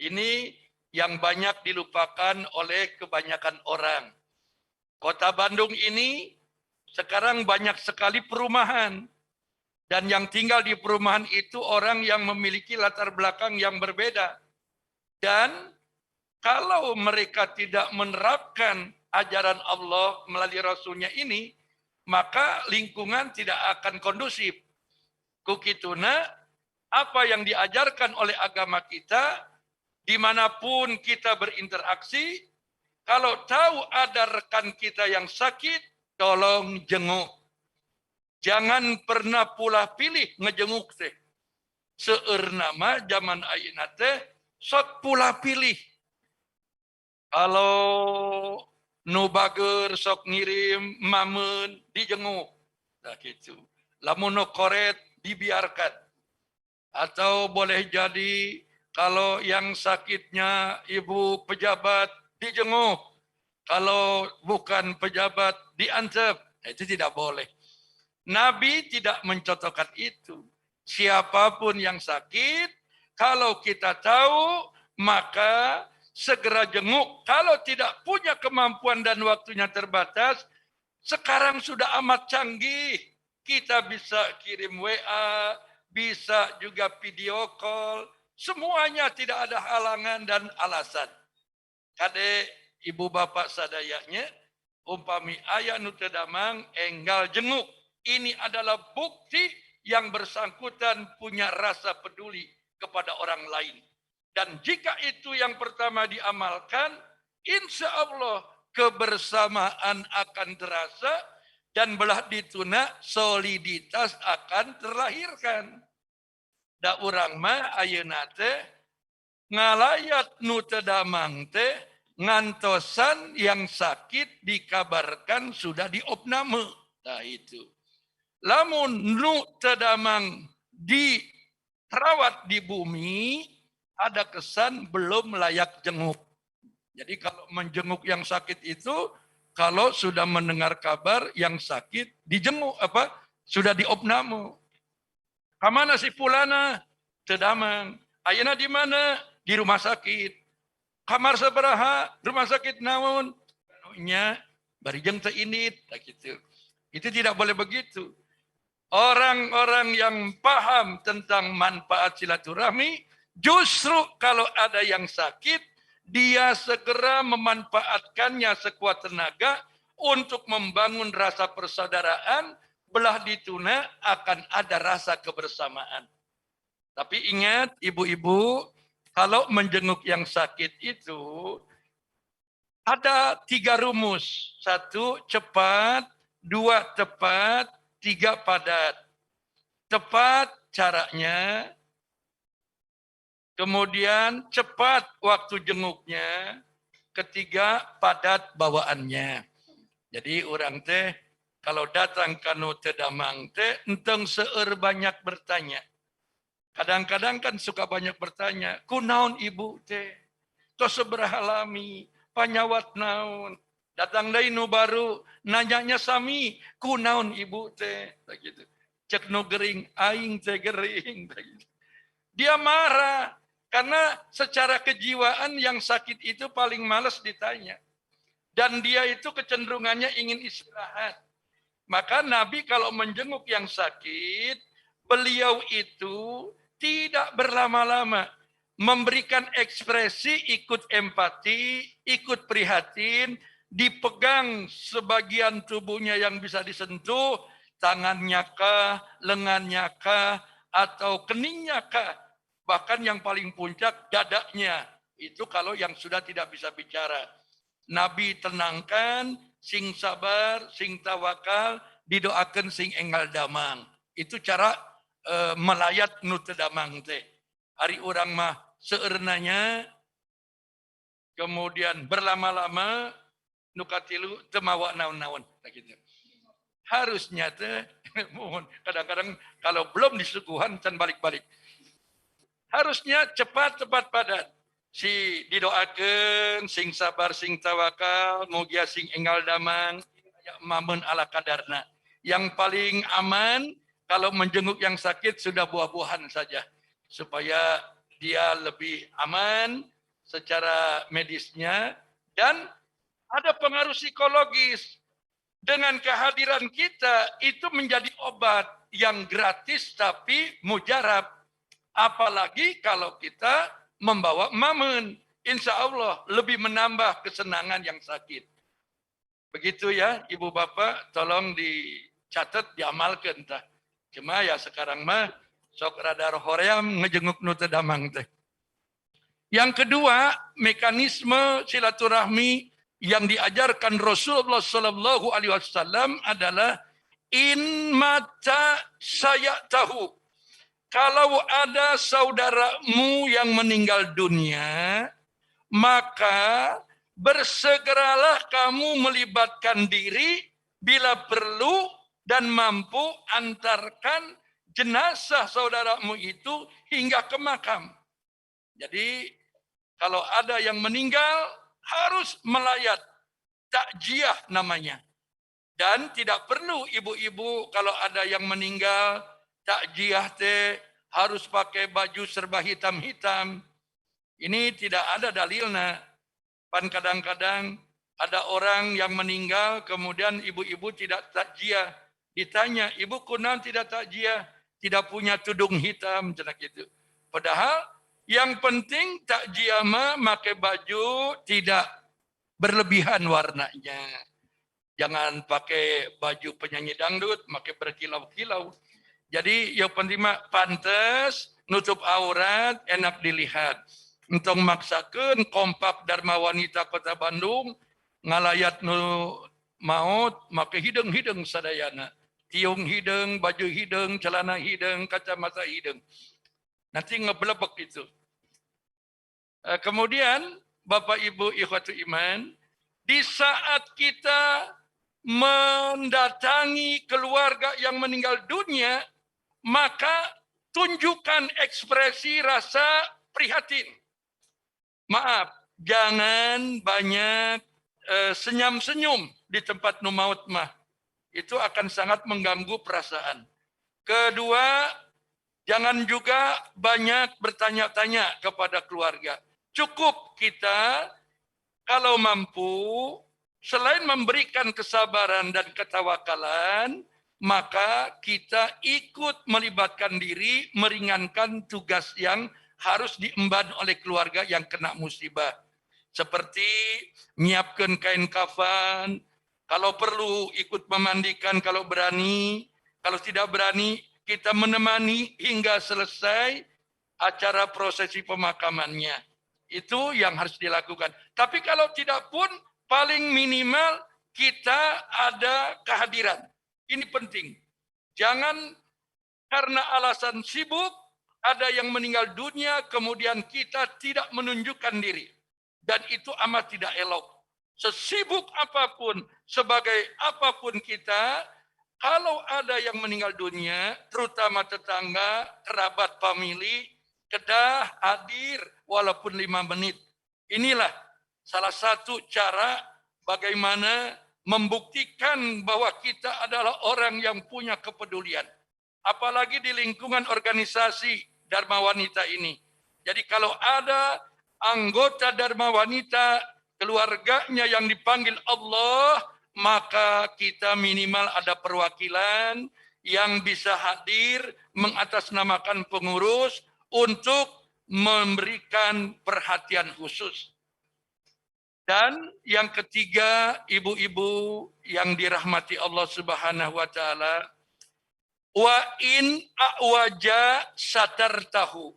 Ini yang banyak dilupakan oleh kebanyakan orang. Kota Bandung ini sekarang banyak sekali perumahan. Dan yang tinggal di perumahan itu orang yang memiliki latar belakang yang berbeda. Dan kalau mereka tidak menerapkan ajaran Allah melalui Rasulnya ini, maka lingkungan tidak akan kondusif. Kukituna, apa yang diajarkan oleh agama kita, dimanapun kita berinteraksi, kalau tahu ada rekan kita yang sakit, tolong jenguk. Jangan pernah pula pilih ngejenguk teh. Seurnama zaman ayeuna teh sok pula pilih. Kalau nu bager sok ngirim mamen dijenguk. Nah gitu. Lamun nu koret dibiarkan. Atau boleh jadi kalau yang sakitnya ibu pejabat dijenguk. Kalau bukan pejabat diantep. Itu tidak boleh. Nabi tidak mencontohkan itu. Siapapun yang sakit, kalau kita tahu, maka segera jenguk. Kalau tidak punya kemampuan dan waktunya terbatas, sekarang sudah amat canggih. Kita bisa kirim WA, bisa juga video call. Semuanya tidak ada halangan dan alasan. Kade ibu bapak sadayanya, umpami ayah nu teu damang enggal jenguk. Ini adalah bukti yang bersangkutan punya rasa peduli kepada orang lain. Dan jika itu yang pertama diamalkan, insya Allah kebersamaan akan terasa dan belah dituna soliditas akan terlahirkan. Da urang mah ayeuna teh ngalayat nu teu damang teh ngantosan yang sakit dikabarkan sudah diopname. Nah itu. Lamun nu teu damang dirawat di bumi, ada kesan belum layak jenguk. Jadi kalau menjenguk yang sakit itu, kalau sudah mendengar kabar yang sakit dijenguk sudah diopname. Kamana si Pulana? Teu damang. Ayeuna di mana? Di rumah sakit. Kamar sabaraha? Rumah sakit naon? Nya bari jeung teu indit gitu. Itu tidak boleh begitu. Orang-orang yang paham tentang manfaat silaturahmi, justru kalau ada yang sakit, dia segera memanfaatkannya sekuat tenaga untuk membangun rasa persaudaraan, belah dituna akan ada rasa kebersamaan. Tapi ingat ibu-ibu, kalau menjenguk yang sakit itu, ada 3 rumus. 1, cepat. 2, tepat. 3, padat. Tepat caranya, kemudian cepat waktu jenguknya, ketiga padat bawaannya. Jadi orang teh kalau datang kanu teu damang teh enteng seueur banyak bertanya. Kadang-kadang kan suka banyak bertanya, kunaon ibu teh? Tos sabaraha lami, panyawat naon? Datang deui nu baru, nanyanya sami, kunaon ibu teh? Begitu. Cek nu gering, aing teh gering. Begitu. Dia marah. Karena secara kejiwaan yang sakit itu paling malas ditanya. Dan dia itu kecenderungannya ingin istirahat. Maka Nabi kalau menjenguk yang sakit, beliau itu tidak berlama-lama. Memberikan ekspresi, ikut empati, ikut prihatin, dipegang sebagian tubuhnya yang bisa disentuh, tangannya kah, lengannya kah, atau keningnya kah. Bahkan yang paling puncak dadanya. Itu kalau yang sudah tidak bisa bicara. Nabi tenangkan, sing sabar, sing tawakal, didoakan sing enggal damang. Itu cara melayat nu teu damang teh. Ari urang mah seueurnanya, kemudian berlama-lama, nu katilu teu mawa naon-naon. Gitu. Harusnya teh, mohon kadang-kadang kalau belum disuguhan can balik-balik. Harusnya cepat padat. Si didoakeun sing sabar sing tawakal, mugia sing enggal damang, mamun ala kadarna. Yang paling aman kalau menjenguk yang sakit sudah buah-buahan saja supaya dia lebih aman secara medisnya dan ada pengaruh psikologis. Dengan kehadiran kita itu menjadi obat yang gratis tapi mujarab. Apalagi kalau kita membawa mamun, insya Allah lebih menambah kesenangan yang sakit. Begitu ya, ibu bapak, tolong dicatat, diamalkan. Cuma ya sekarang mah sok rada hoream ngejenguk nu teu damang teh. Yang kedua, mekanisme silaturahmi yang diajarkan Rasulullah Sallallahu Alaihi Wasallam adalah in mata saya tahu. Kalau ada saudaramu yang meninggal dunia, maka bersegeralah kamu melibatkan diri bila perlu dan mampu antarkan jenazah saudaramu itu hingga ke makam. Jadi kalau ada yang meninggal harus melayat, takjiah namanya. Dan tidak perlu ibu-ibu kalau ada yang meninggal takjiah harus pakai baju serba hitam-hitam. Ini tidak ada dalilnya. Pan kadang-kadang ada orang yang meninggal kemudian ibu-ibu tidak takjiah. Ditanya, ibu kunaon tidak takjiah? Tidak punya tudung hitam, cenak gitu. Padahal yang penting takjiah mah pakai baju tidak berlebihan warnanya. Jangan pakai baju penyanyi dangdut, pakai berkilau-kilau. Jadi yang penting mah pantes, nutup aurat, enak dilihat. Untuk maksakeun kompak Dharma Wanita Kota Bandung ngalayat nu maut make hidung-hidung sadayana. Tiung hidung, baju hidung, celana hidung, kacamata hidung. Nanti ngeblebek itu. Kemudian Bapak Ibu ikhwatul iman, di saat kita mendatangi keluarga yang meninggal dunia, maka tunjukkan ekspresi rasa prihatin. Maaf, jangan banyak senyum-senyum di tempat nu maut mah. Itu akan sangat mengganggu perasaan. Kedua, jangan juga banyak bertanya-tanya kepada keluarga. Cukup kita kalau mampu, selain memberikan kesabaran dan ketawakalan, maka kita ikut melibatkan diri, meringankan tugas yang harus diemban oleh keluarga yang kena musibah. Seperti menyiapkan kain kafan, kalau perlu ikut memandikan kalau berani, kalau tidak berani kita menemani hingga selesai acara prosesi pemakamannya. Itu yang harus dilakukan. Tapi kalau tidak pun paling minimal kita ada kehadiran. Ini penting. Jangan karena alasan sibuk ada yang meninggal dunia kemudian kita tidak menunjukkan diri. Dan itu amat tidak elok. Sesibuk apapun, sebagai apapun kita, kalau ada yang meninggal dunia, terutama tetangga, kerabat, famili, kedah hadir walaupun 5 menit. Inilah salah satu cara bagaimana membuktikan bahwa kita adalah orang yang punya kepedulian. Apalagi di lingkungan organisasi Dharma Wanita ini. Jadi kalau ada anggota Dharma Wanita, keluarganya yang dipanggil Allah, maka kita minimal ada perwakilan yang bisa hadir mengatasnamakan pengurus untuk memberikan perhatian khusus. Dan yang ketiga, ibu-ibu yang dirahmati Allah Subhanahu wa taala, wa in a'waja satartahu.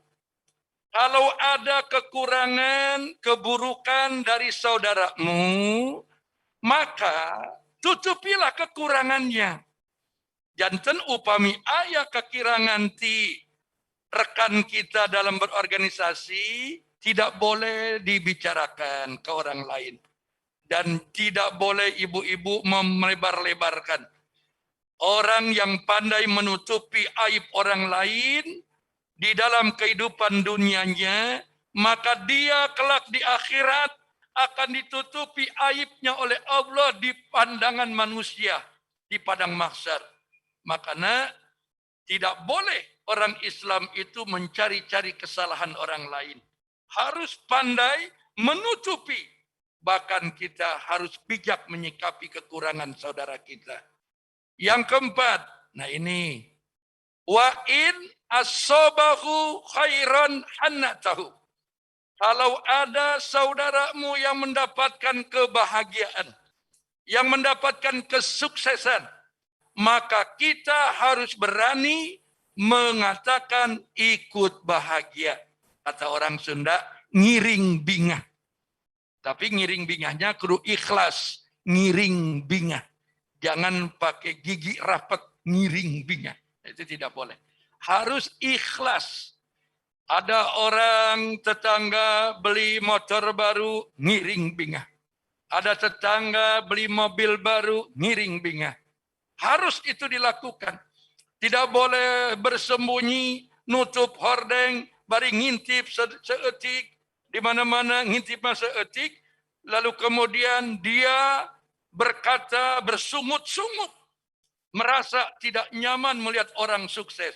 Kalau ada kekurangan, keburukan dari saudaramu, maka tutupilah kekurangannya. Janten upami aya kekirangan ti rekan kita dalam berorganisasi, tidak boleh dibicarakan ke orang lain. Dan tidak boleh ibu-ibu melebar-lebarkan. Orang yang pandai menutupi aib orang lain, di dalam kehidupan dunianya, maka dia kelak di akhirat akan ditutupi aibnya oleh Allah di pandangan manusia di padang mahsyar. Makanya tidak boleh orang Islam itu mencari-cari kesalahan orang lain. Harus pandai menutupi. Bahkan kita harus bijak menyikapi kekurangan saudara kita. Yang keempat, nah ini, wa in asobahu khairan hannatahu. Kalau ada saudaramu yang mendapatkan kebahagiaan, yang mendapatkan kesuksesan, maka kita harus berani mengatakan ikut bahagia. Kata orang Sunda, ngiring bingah. Tapi ngiring bingahnya kudu ikhlas, ngiring bingah. Jangan pakai gigi rapat, ngiring bingah. Itu tidak boleh. Harus ikhlas. Ada orang tetangga beli motor baru, ngiring bingah. Ada tetangga beli mobil baru, ngiring bingah. Harus itu dilakukan. Tidak boleh bersembunyi, nutup hordeng, bari ngintip seetik, di mana-mana ngintip seetik, lalu kemudian dia berkata bersungut-sungut, merasa tidak nyaman melihat orang sukses.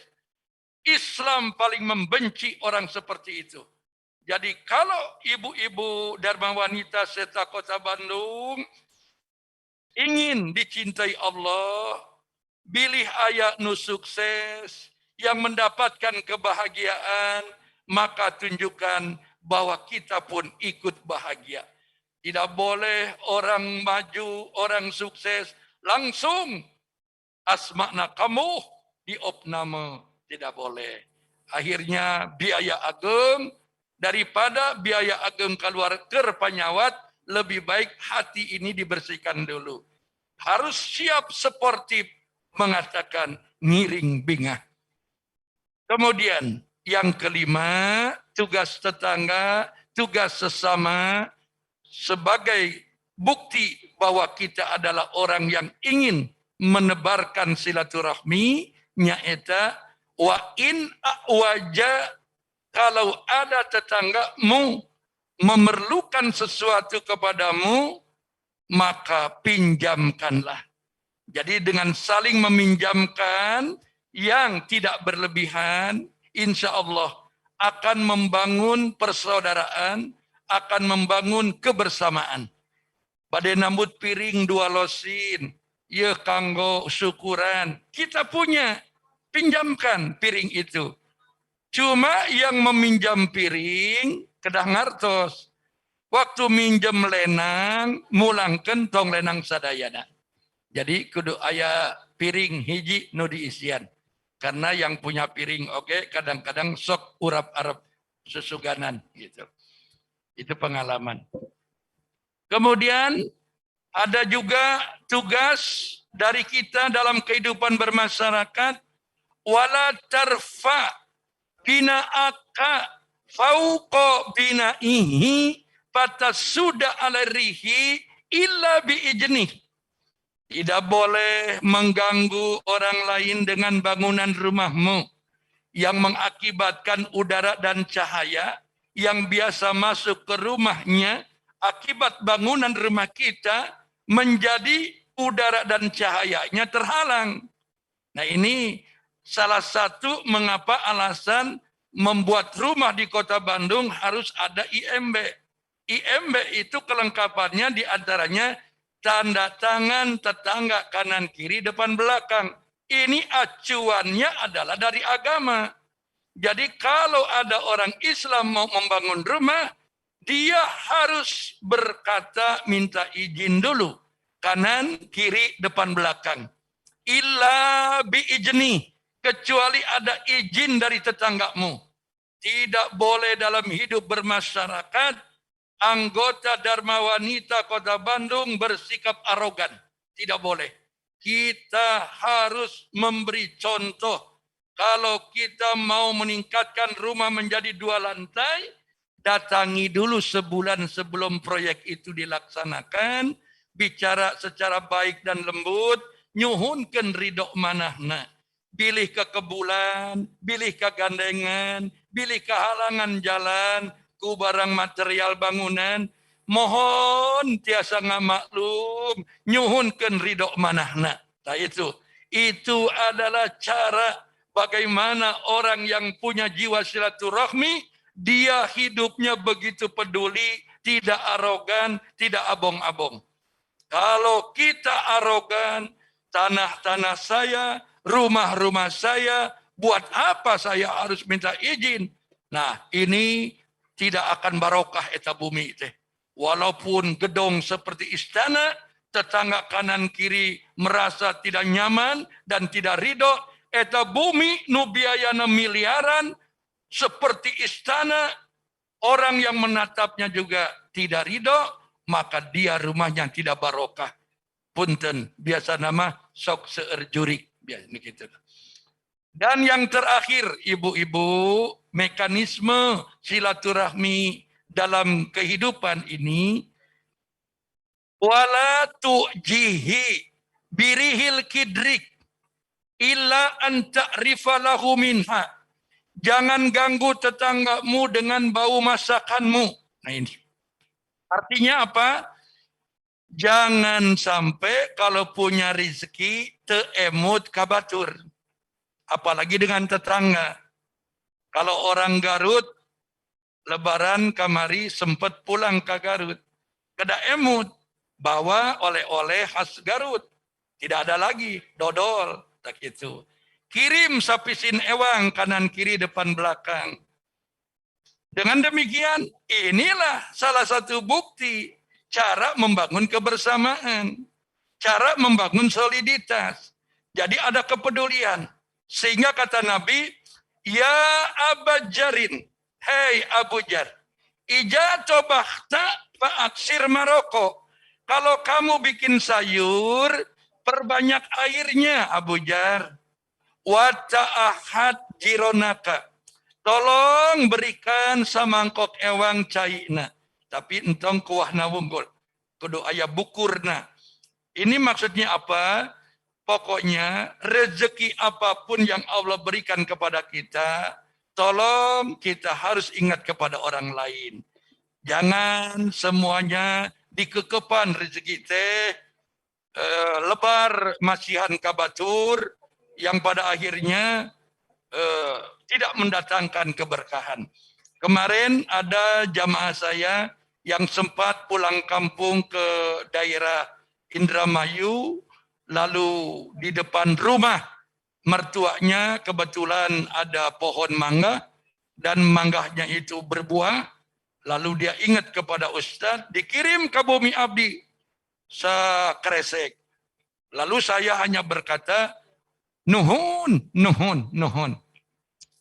Islam paling membenci orang seperti itu. Jadi kalau ibu-ibu Dharma Wanita Seta Kota Bandung ingin dicintai Allah, pilih ayah nu sukses yang mendapatkan kebahagiaan, maka tunjukkan bahwa kita pun ikut bahagia. Tidak boleh orang maju, orang sukses, langsung asmakna kamu diopname. Tidak boleh. Akhirnya biaya ageng, daripada biaya ageng keluar panyawat, lebih baik hati ini dibersihkan dulu. Harus siap sportif mengatakan ngiring bingah. Kemudian yang kelima, tugas tetangga, tugas sesama sebagai bukti bahwa kita adalah orang yang ingin menebarkan silaturahmi, nyaeta wa in awaja, kalau ada tetanggamu memerlukan sesuatu kepadamu, maka pinjamkanlah. Jadi dengan saling meminjamkan yang tidak berlebihan, insya Allah akan membangun persaudaraan, akan membangun kebersamaan. Badai nambut piring 2 losin, ya kanggo syukuran. Kita punya, pinjamkan piring itu. Cuma yang meminjam piring, kedah ngartos. Waktu minjem lenang, mulangkan tong lenang sadayana. Jadi kudu aya piring hiji nu diisian. Karena yang punya piring kadang-kadang sok urap-arap sesuganan gitu. Itu pengalaman. Kemudian ada juga tugas dari kita dalam kehidupan bermasyarakat, wala tarfa bina'aka fauqa bina'ihi fatasuda alarihi illa biijnih. Tidak boleh mengganggu orang lain dengan bangunan rumahmu yang mengakibatkan udara dan cahaya yang biasa masuk ke rumahnya akibat bangunan rumah kita menjadi udara dan cahayanya terhalang. Nah ini salah satu mengapa alasan membuat rumah di Kota Bandung harus ada IMB. IMB itu kelengkapannya diantaranya tanda tangan tetangga kanan kiri depan belakang. Ini acuannya adalah dari agama. Jadi kalau ada orang Islam mau membangun rumah, dia harus berkata minta izin dulu. Kanan, kiri, depan, belakang. Illa biijni. Kecuali ada izin dari tetanggamu. Tidak boleh dalam hidup bermasyarakat, anggota Dharma Wanita Kota Bandung bersikap arogan. Tidak boleh. Kita harus memberi contoh. Kalau kita mau meningkatkan rumah menjadi 2 lantai, datangi dulu sebulan sebelum proyek itu dilaksanakan, bicara secara baik dan lembut, nyuhunkeun ridho manahna. Bilih ke kebulan, bilih ke gandengan, bilih ke halangan jalan, ku barang material bangunan, mohon tiasa ngamaklum, nyuhunkeun ridho manahna. Nah itu adalah cara bagaimana orang yang punya jiwa silaturahmi, dia hidupnya begitu peduli, tidak arogan, tidak abong-abong. Kalau kita arogan, tanah-tanah saya, rumah-rumah saya, buat apa saya harus minta izin? Nah, ini tidak akan barokah eta bumi teh. Walaupun gedung seperti istana, tetangga kanan kiri merasa tidak nyaman dan tidak ridho, eta bumi nu biayana miliaran seperti istana, orang yang menatapnya juga tidak ridho, maka dia rumahnya tidak barokah. Punten, biasa nama sok seueur jurik. Begitu. Dan yang terakhir, ibu-ibu, mekanisme silaturahmi dalam kehidupan ini Wala tu'jihi birihil kidrik illa an ta'rifa lahu minha. Jangan ganggu tetanggamu dengan bau masakanmu. Nah ini. Artinya apa? Jangan sampai kalau punya rezeki teemut kabatur. Apalagi dengan tetangga. Kalau orang Garut, Lebaran kamari sempat pulang ke Garut. Kada emut, bawa oleh-oleh khas Garut. Tidak ada lagi, dodol. Tak itu. Kirim sapisin ewang, kanan kiri depan belakang. Dengan demikian, inilah salah satu bukti cara membangun kebersamaan, cara membangun soliditas. Jadi ada kepedulian. Sehingga kata Nabi, ya Aba Jarin, hei Abu Jar, ija tobahta fa'aksir maroko. Kalau kamu bikin sayur, perbanyak airnya Abu Jar. Wa ta'ahad jironaka. Tolong berikan samangkok ewang caina. Tapi entong kuahna wunggul. Kudu aya bukurna. Ini maksudnya apa? Pokoknya rezeki apapun yang Allah berikan kepada kita, tolong kita harus ingat kepada orang lain. Jangan semuanya dikekepan rezeki teh, lebar masihan kabatur, yang pada akhirnya tidak mendatangkan keberkahan. Kemarin ada jamaah saya yang sempat pulang kampung ke daerah Indramayu, lalu di depan rumah mertuanya kebetulan ada pohon mangga dan mangganya itu berbuah. Lalu dia ingat kepada Ustadz, dikirim ke bumi abdi sakresek. Lalu saya hanya berkata, nuhun, nuhun, nuhun.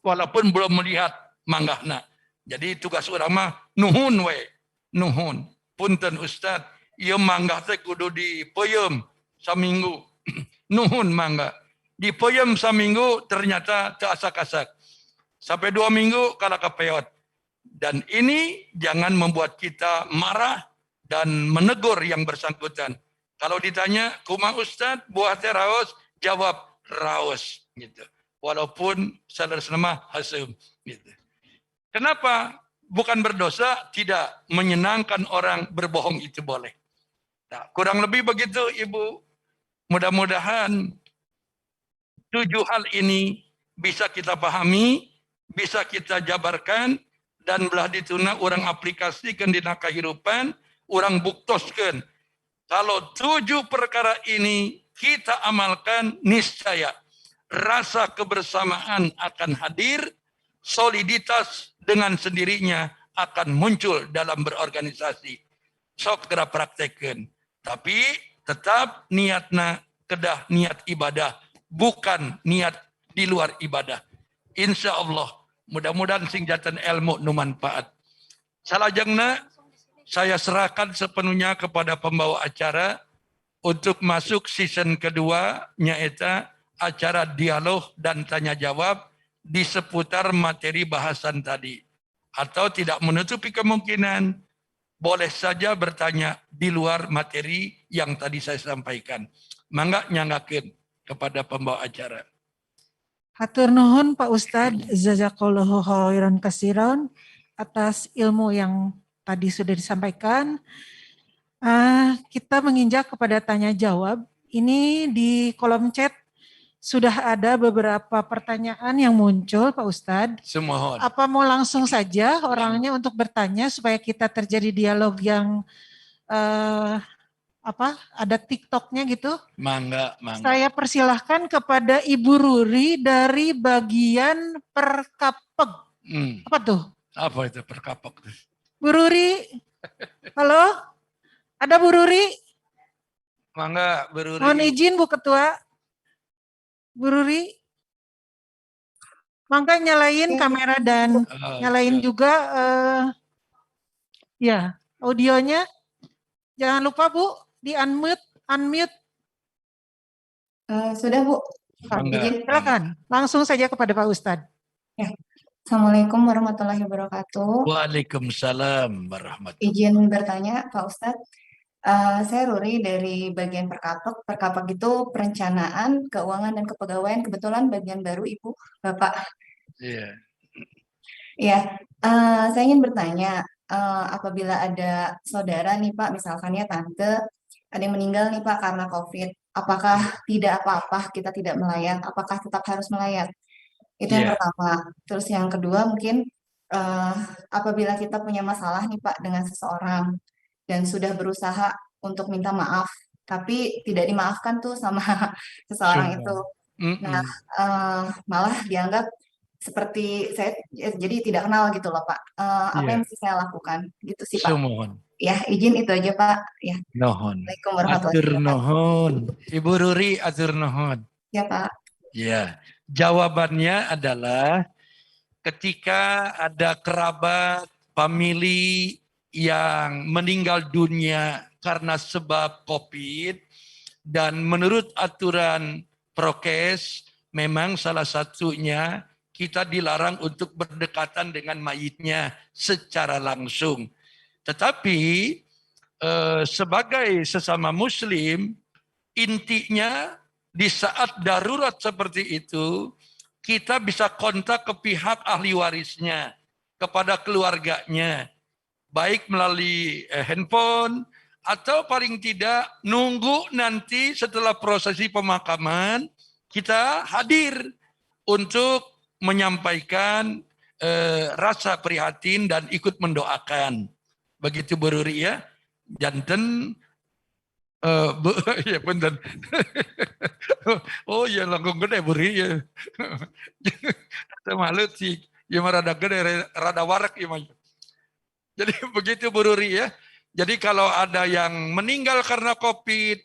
Walaupun belum melihat manggahna. Jadi tugas orang mah nuhun we, nuhun. Punten Ustad, ieu manggah teh kudu dipeuyeum saminggu. Nuhun mangga. Dipeuyeum saminggu ternyata teu asak-asak. Sampai 2 minggu kala kapeot. Dan ini jangan membuat kita marah dan menegur yang bersangkutan. Kalau ditanya, kumaha Ustad, buah teh raos, jawab raos gitu. Walaupun saudara-saudara hasum gitu. Kenapa? Bukan berdosa, tidak menyenangkan orang berbohong itu boleh. Nah, kurang lebih begitu Ibu. Mudah-mudahan 7 hal ini bisa kita pahami, bisa kita jabarkan, dan belah dituna orang aplikasikan di kehidupan, orang buktoskan. Kalau 7 perkara ini kita amalkan, niscaya rasa kebersamaan akan hadir, soliditas dengan sendirinya akan muncul dalam berorganisasi. Sok gerak praktekkan. Tapi tetap niatna kedah niat ibadah, bukan niat di luar ibadah. Insya Allah, mudah-mudahan sing jatan ilmu nu manfaat. Salajengna, saya serahkan sepenuhnya kepada pembawa acara untuk masuk season kedua, nyaeta acara dialog dan tanya jawab di seputar materi bahasan tadi. Atau tidak menutupi kemungkinan, boleh saja bertanya di luar materi yang tadi saya sampaikan. Mangga nyanggakeun kepada pembawa acara. Hatur nuhun Pak Ustadz, jazakallahu khairan katsiran atas ilmu yang tadi sudah disampaikan. Kita menginjak kepada tanya jawab. Ini di kolom chat sudah ada beberapa pertanyaan yang muncul, Pak Ustadz. Semohon. Apa mau langsung saja orangnya untuk bertanya supaya kita terjadi dialog yang ada TikToknya gitu? Mangga, mangga. Saya persilahkan kepada Ibu Ruri dari bagian Perkapeg. Apa tuh? Apa itu Perkapeg? Bu Ruri, halo? Ada Bu Ruri? Mangga, Bu Ruri. Mohon izin Bu Ketua. Bu Ruri, mangga nyalain kamera dan nyalain juga ya audionya. Jangan lupa Bu, di unmute. Sudah Bu. Izin, silakan. Langsung saja kepada Pak Ustadz. Ya. Assalamualaikum warahmatullahi wabarakatuh. Waalaikumsalam warahmatullahi wabarakatuh. Izin bertanya Pak Ustadz, Saya Ruri dari bagian Perkapek. Perkapek itu perencanaan, keuangan, dan kepegawaian. Kebetulan bagian baru Ibu, Bapak. Iya. Ya, saya ingin bertanya, apabila ada saudara nih Pak, misalkan ya tante, ada yang meninggal nih Pak karena COVID, apakah tidak apa-apa kita tidak melayat? Apakah tetap harus melayat? Itu yang Iya. pertama. Terus yang kedua mungkin eh, apabila kita punya masalah nih Pak dengan seseorang dan sudah berusaha untuk minta maaf, tapi tidak dimaafkan tuh sama seseorang Semua. itu. Nah, Mm-mm. malah dianggap seperti saya jadi tidak kenal gitu loh Pak. Apa yang Iya. mesti saya lakukan? Gitu sih Pak. Semohon. Ya, izin itu aja Pak. Ya, Nohon. Assalamualaikum warahmatullahi Atur wabarakatuh. nohon. Ibu Ruri atur nohon. Ya Pak. Ya. Jawabannya adalah ketika ada kerabat, famili yang meninggal dunia karena sebab COVID, dan menurut aturan prokes, memang salah satunya kita dilarang untuk berdekatan dengan mayitnya secara langsung. Tetapi sebagai sesama muslim, intinya di saat darurat seperti itu, kita bisa kontak ke pihak ahli warisnya, kepada keluarganya, baik melalui handphone, atau paling tidak nunggu nanti setelah prosesi pemakaman, kita hadir untuk menyampaikan rasa prihatin dan ikut mendoakan. Begitu Bu Ruri ya. Janten ya punten. Oh ya langkung gede Bu Ruri ya. Malu sih. Ya rada gede, rada warak ya. Jadi begitu Bu Ruri ya. Jadi kalau ada yang meninggal karena COVID,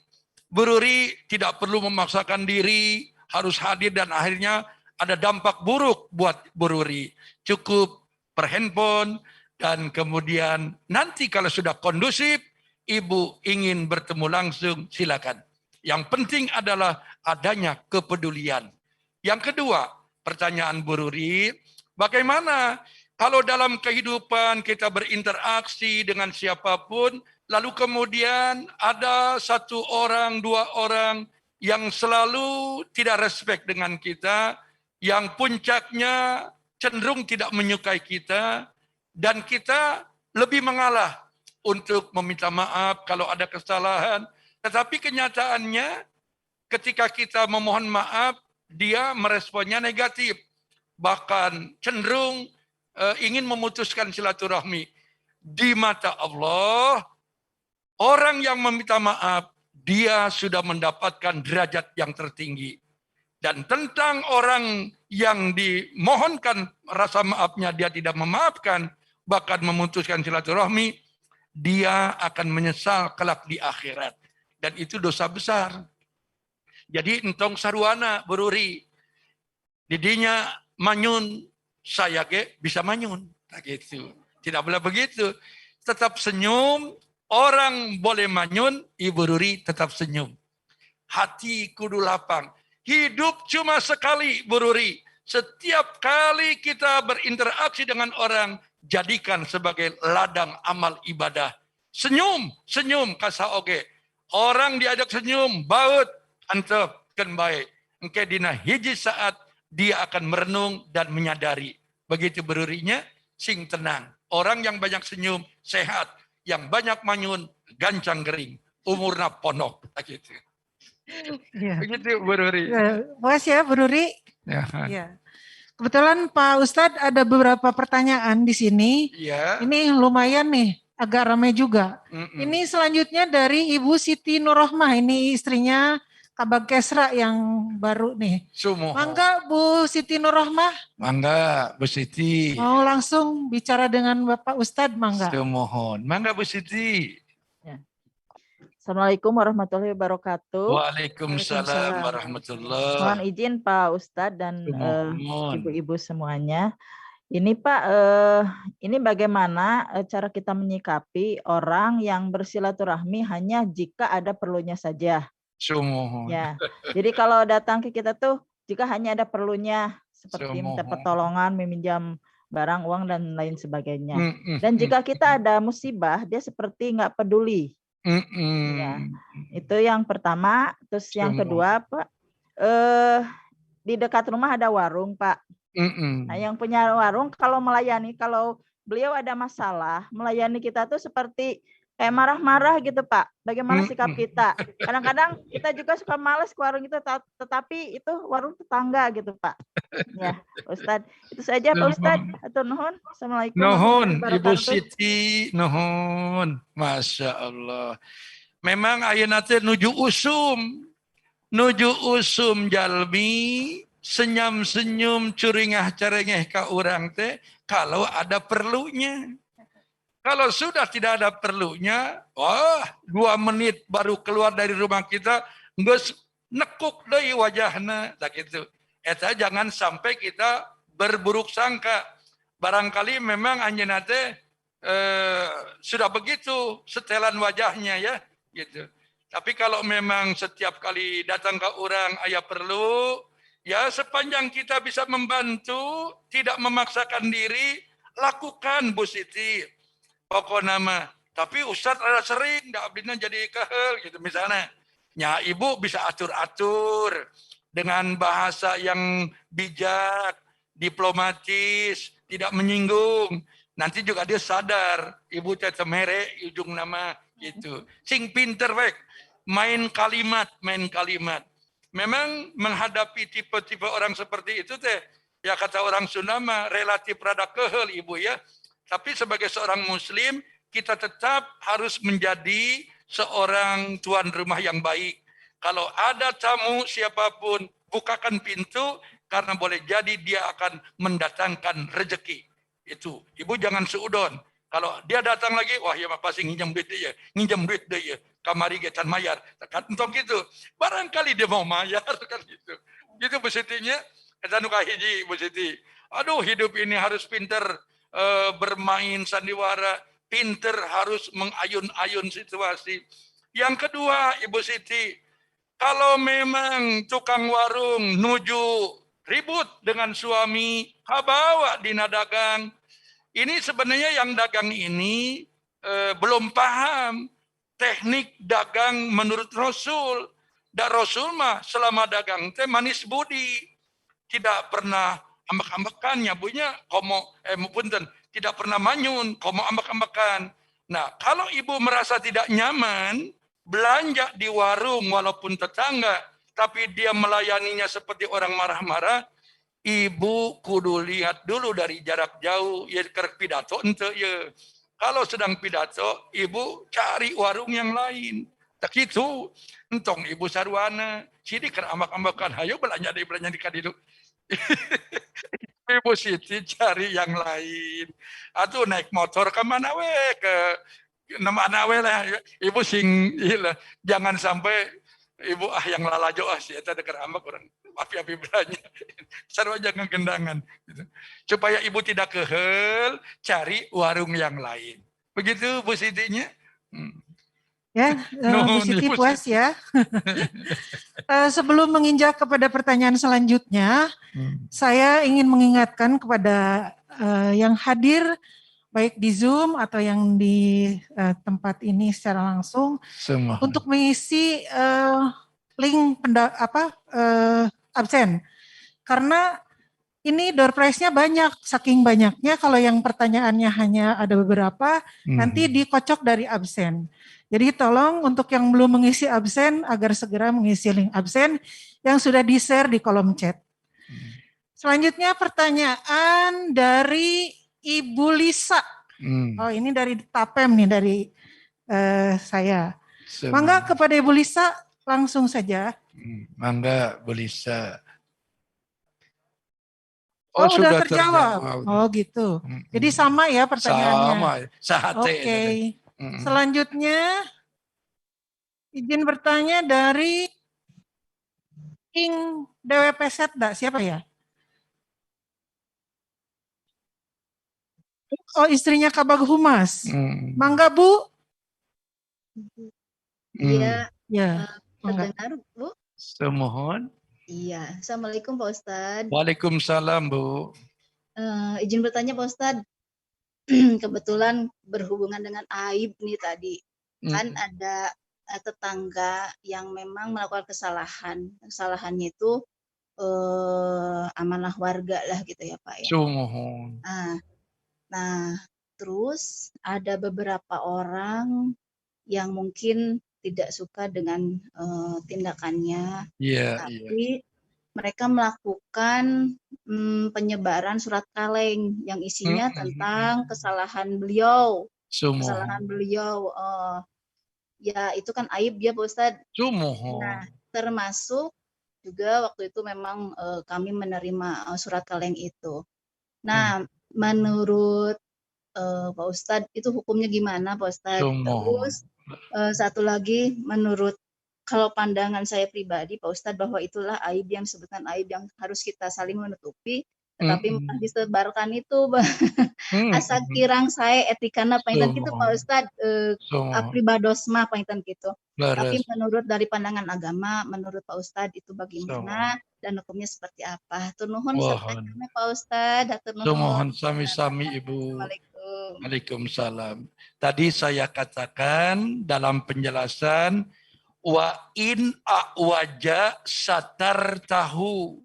Bu Ruri tidak perlu memaksakan diri, harus hadir dan akhirnya ada dampak buruk buat Bu Ruri. Cukup per handphone dan kemudian nanti kalau sudah kondusif, Ibu ingin bertemu langsung, silakan. Yang penting adalah adanya kepedulian. Yang kedua, pertanyaan Bu Ruri, bagaimana kalau dalam kehidupan kita berinteraksi dengan siapapun, lalu kemudian ada satu orang, dua orang yang selalu tidak respect dengan kita, yang puncaknya cenderung tidak menyukai kita, dan kita lebih mengalah untuk meminta maaf kalau ada kesalahan. Tetapi kenyataannya ketika kita memohon maaf, dia meresponnya negatif. Bahkan cenderung ingin memutuskan silaturahmi. Di mata Allah, orang yang meminta maaf, dia sudah mendapatkan derajat yang tertinggi. Dan tentang orang yang dimohonkan rasa maafnya, dia tidak memaafkan, bahkan memutuskan silaturahmi, dia akan menyesal kelak di akhirat. Dan itu dosa besar. Jadi entong sarwana beruri. Didinya manyun, saya bisa manyun. Nah, gitu. Tidak boleh begitu. Tetap senyum, orang boleh manyun, Ibu Ruri tetap senyum. Hati kudu lapang. Hidup cuma sekali, Bu Ruri. Setiap kali kita berinteraksi dengan orang, jadikan sebagai ladang amal ibadah. Senyum, senyum kasa oge. Orang diajak senyum, baut, antep, kan baik. Engke dina hiji saat, dia akan merenung dan menyadari. Begitu berurinya, sing tenang. Orang yang banyak senyum, sehat. Yang banyak manyun, gancang kering. Umurna ponok. Gitu. Ya. Begitu Bu Ruri. Ya, makasih ya Bu Ruri. Ya. Ya. Kebetulan Pak Ustadz ada beberapa pertanyaan di sini. Ya. Ini lumayan nih, agak ramai juga. Mm-mm. Ini selanjutnya dari Ibu Siti Nurrohmah, ini istrinya Kabag Kesra yang baru nih. Sumoho. Mangga Bu Siti Nurrohmah, Mangga Bu Siti. mau langsung bicara dengan Bapak Ustadz, mangga. Sumohon. Mangga Bu Siti. Assalamualaikum warahmatullahi wabarakatuh. Waalaikumsalam warahmatullahi. Mohon izin Pak Ustadz dan Sumohon. ibu-ibu semuanya. Ini Pak, ini bagaimana cara kita menyikapi orang yang bersilaturahmi hanya jika ada perlunya saja. Sumohon. Ya, jadi kalau datang ke kita tuh jika hanya ada perlunya seperti minta Sumohon. pertolongan, meminjam barang, uang dan lain sebagainya. Mm-mm. Dan jika kita ada musibah, dia seperti nggak peduli. Ya, itu yang pertama. Terus yang kedua, Pak, di dekat rumah ada warung, Pak. Nah, yang punya warung kalau melayani, kalau beliau ada masalah, melayani kita tuh seperti kayak marah-marah gitu, Pak. Bagaimana sikap kita? Kadang-kadang kita juga suka males ke warung itu, tetapi itu warung tetangga gitu, Pak. Ya, Ustadz. Itu saja, Pak Ustadz. Atur nuhun. Assalamualaikum Nuhun, warahmatullahi Ibu wabarakatuh. Siti, nuhun. Masya Allah. Memang ayeuna teh nuju usum jalmi, senyum-senyum curingah carengeh ka urang teh kalau ada perlunya. Kalau sudah tidak ada perlunya, 2 menit baru keluar dari rumah kita, geus nekuk deui wajahna, tak gitu. Eta jangan sampai kita berburuk sangka. Barangkali memang anjeunna teh sudah begitu setelan wajahnya ya, gitu. Tapi kalau memang setiap kali datang ke orang ayah perlu, ya sepanjang kita bisa membantu, tidak memaksakan diri, lakukan Bu Siti. Pokoknya mah, tapi Ustadz ada sering, dak abdina jadi kehel gitu misalnya. Ya ibu bisa atur-atur dengan bahasa yang bijak, diplomatis, tidak menyinggung. Nanti juga dia sadar, ibu teh temere ujung nama gitu. Sing pinter baik, main kalimat. Memang menghadapi tipe-tipe orang seperti itu teh, ya kata orang Sunda mah relatif rada kehel ibu ya. Tapi sebagai seorang muslim, kita tetap harus menjadi seorang tuan rumah yang baik. Kalau ada tamu siapapun, bukakan pintu, karena boleh jadi dia akan mendatangkan rezeki. Itu, ibu jangan seudon. Kalau dia datang lagi, wah ya pasti nginjam duit dia, kamari getan mayar. Entong gitu. Barangkali dia mau mayar kan gitu. Gitu Bu Sitinya, eta nu kahiji Bu Siti. Aduh, hidup ini harus pinter bermain sandiwara, pinter harus mengayun-ayun situasi. Yang kedua, Ibu Siti, kalau memang tukang warung nuju ribut dengan suami, kabawa dina dagang. Ini sebenarnya yang dagang ini belum paham teknik dagang menurut Rasul. Dan Rasul mah selama dagang teh manis budi, tidak pernah ambek-ambekan, nyabunya komo punten, tidak pernah manyun, komo ambek-ambekan. Nah, kalau ibu merasa tidak nyaman belanja di warung walaupun tetangga, tapi dia melayaninya seperti orang marah-marah, ibu kudu lihat dulu dari jarak jauh, ya kerek pidato ente ya. Kalau sedang pidato, ibu cari warung yang lain. Tak gitu, entong ibu sarwana, sini kan ambak-ambakan, hayo belanja di kadidu. Ibu Siti cari yang lain. Atuh naik motor ke mana we, ke mana we lah. Ibu sing ilah. Jangan sampai ibu yang lalajo sih eta deker ambak orang api-api belanja. Sarua jangan gendangan gitu. Supaya ibu tidak kehel, cari warung yang lain. Begitu Bu Sitinya. Ya, Bu Siti puas ya. Sebelum menginjak kepada pertanyaan selanjutnya, saya ingin mengingatkan kepada yang hadir baik di Zoom atau yang di tempat ini secara langsung semua, untuk mengisi link absen. Karena ini door prize-nya banyak, saking banyaknya kalau yang pertanyaannya hanya ada beberapa, nanti dikocok dari absen. Jadi tolong untuk yang belum mengisi absen agar segera mengisi link absen yang sudah di-share di kolom chat. Selanjutnya pertanyaan dari Ibu Lisa. Oh ini dari Tapem nih, dari saya. Mangga kepada Ibu Lisa langsung saja. Mangga Bu Lisa. Oh sudah terjawab. Oh gitu. Jadi sama ya pertanyaannya. Sama. Oke. Selanjutnya izin bertanya dari King DWP Setda, siapa ya? Oh istrinya Kabag Humas. Mangga Bu. Iya. Ya. Terdengar Bu? Semohon. Iya. Assalamualaikum Pak Ustadz. Waalaikumsalam Bu. Izin bertanya Pak Ustadz. Kebetulan berhubungan dengan aib nih tadi. kan ada tetangga yang memang melakukan kesalahan. Kesalahannya itu amanah warga lah gitu ya Pak ya. Sumohon. Nah, terus ada beberapa orang yang mungkin tidak suka dengan tindakannya, tapi mereka melakukan penyebaran surat kaleng yang isinya tentang kesalahan beliau. Kesalahan beliau, ya itu kan aib ya Pak Ustadz. Nah, termasuk juga waktu itu memang kami menerima surat kaleng itu. Nah, menurut Pak Ustadz itu hukumnya gimana Pak Ustadz? Terus satu lagi, menurut kalau pandangan saya pribadi Pak Ustadz, bahwa itulah aib yang disebutkan aib yang harus kita saling menutupi, tetapi malah disebarkan itu asa kirang saya etikana pangitan gitu Pak Ustadz, pribadosma pangitan gitu. Tapi menurut dari pandangan agama, menurut Pak Ustadz itu bagaimana dan hukumnya seperti apa? Hatur nuhun serta Pak Ustadz. Hatur nuhun. Sami-sami Ibu. Waalaikumsalam. Tadi saya katakan dalam penjelasan, wa in a'waja satar tahu.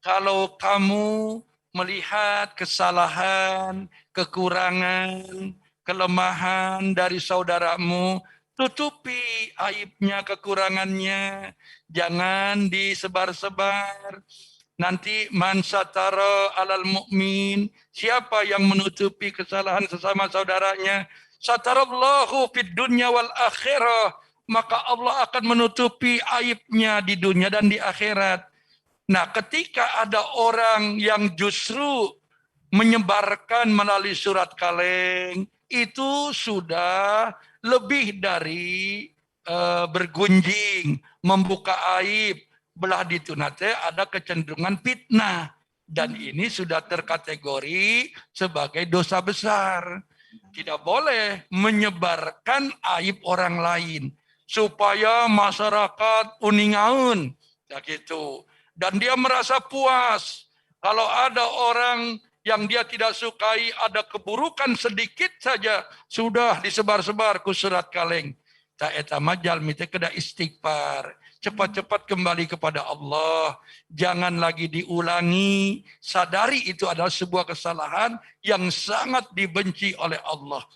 Kalau kamu melihat kesalahan, kekurangan, kelemahan dari saudaramu, tutupi aibnya, kekurangannya. Jangan disebar-sebar. Nanti man satara alal mu'min, siapa yang menutupi kesalahan sesama saudaranya, satarallahu fid dunya wal akhirah, maka Allah akan menutupi aibnya di dunia dan di akhirat. Nah, ketika ada orang yang justru menyebarkan melalui surat kaleng, itu sudah lebih dari bergunjing, membuka aib, belah ditunate ada kecenderungan fitnah. Dan ini sudah terkategori sebagai dosa besar. Tidak boleh menyebarkan aib orang lain supaya masyarakat uningaun, ya gitu. Dan dia merasa puas kalau ada orang yang dia tidak sukai, ada keburukan sedikit saja sudah disebar-sebar ke surat kaleng. Ta eta majal mite keda istighfar. Cepat-cepat kembali kepada Allah. Jangan lagi diulangi. Sadari itu adalah sebuah kesalahan yang sangat dibenci oleh Allah.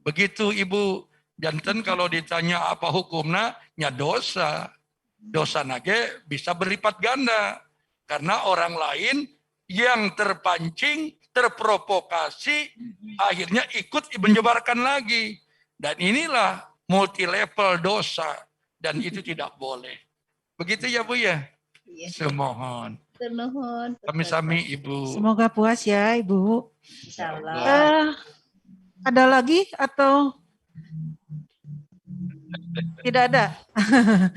Begitu Ibu. Janten kalau ditanya apa hukumnya, ya dosa. Dosa nage bisa berlipat ganda. Karena orang lain yang terpancing, terprovokasi, akhirnya ikut menyebarkan lagi. Dan inilah multi level dosa. Dan itu tidak boleh. Begitu ya Bu ya? Iya. Semohon. Sami-sami Ibu. Semoga puas ya Ibu. Insyaallah. Ada lagi atau tidak ada?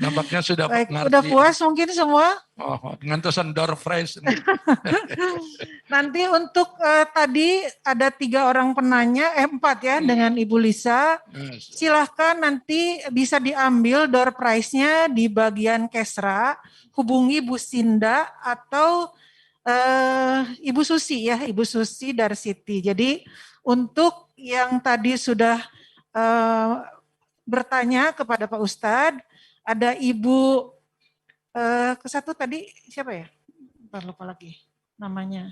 Nampaknya sudah mengerti. Udah puas mungkin semua? Oh, dengan tulisan door phrase. Nanti untuk tadi ada 3 orang penanya, 4 ya, dengan Ibu Lisa. Silahkan nanti bisa diambil door prize-nya di bagian Kesra. Hubungi Bu Sinda atau Ibu Susi ya, Ibu Susi dari Siti. Jadi untuk yang tadi sudah bertanya kepada Pak Ustadz, ada Ibu ke satu tadi siapa ya? Lupa lagi namanya.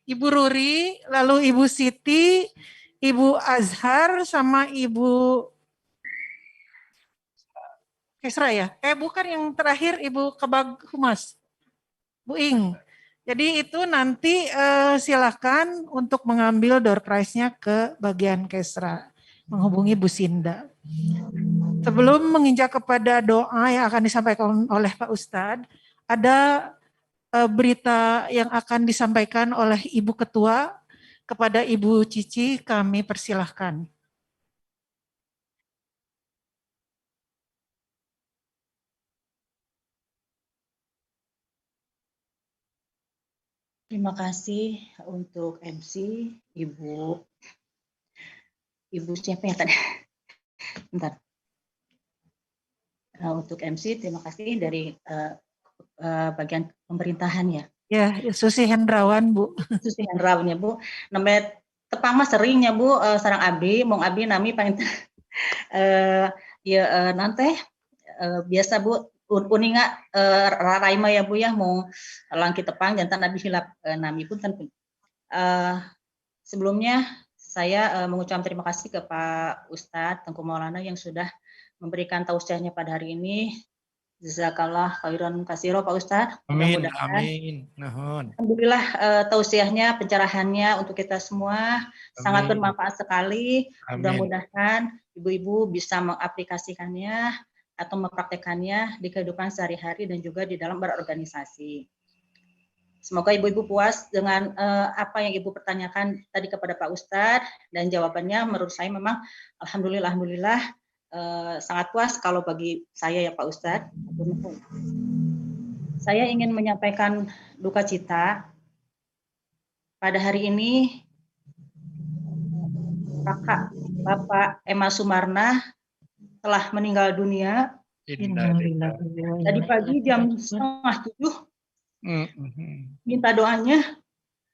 Ibu Ruri, lalu Ibu Siti, Ibu Azhar, sama Ibu Kesra ya? Bukan yang terakhir Ibu Kabag Humas, Bu Ing. Jadi itu nanti silakan untuk mengambil door prize-nya ke bagian Kesra. Menghubungi Bu Sinda. Sebelum menginjak kepada doa yang akan disampaikan oleh Pak Ustadz, ada berita yang akan disampaikan oleh Ibu Ketua kepada Ibu Cici, kami persilahkan. Terima kasih untuk MC Ibu siapa ya tadi? Bentar. Untuk MC terima kasih dari bagian pemerintahan ya. Ya, Susi Hendrawan Bu. Susi Hendrawan ya Bu. Namanya tepang mah seringnya Bu sarang abdi, mong abdi nami Nanti biasa Bu uninga raraima ya Bu ya mau langki tepang jantan nabi hilap nami pun kan sebelumnya saya mengucapkan terima kasih ke Pak Ustadz Tengku Maulana yang sudah memberikan tausiahnya pada hari ini. Jazakallah khairan katsira Pak Ustadz. Amin, amin. Alhamdulillah tausiahnya, pencerahannya untuk kita semua sangat bermanfaat sekali. Mudah-mudahan ibu-ibu bisa mengaplikasikannya atau mempraktekannya di kehidupan sehari-hari dan juga di dalam berorganisasi. Semoga ibu-ibu puas dengan apa yang ibu pertanyakan tadi kepada Pak Ustadz, dan jawabannya menurut saya memang alhamdulillah sangat puas kalau bagi saya ya Pak Ustadz. Saya ingin menyampaikan duka cita pada hari ini. Kakak Bapak Emma Sumarna telah meninggal dunia. Tadi pagi jam 6:30 minta doanya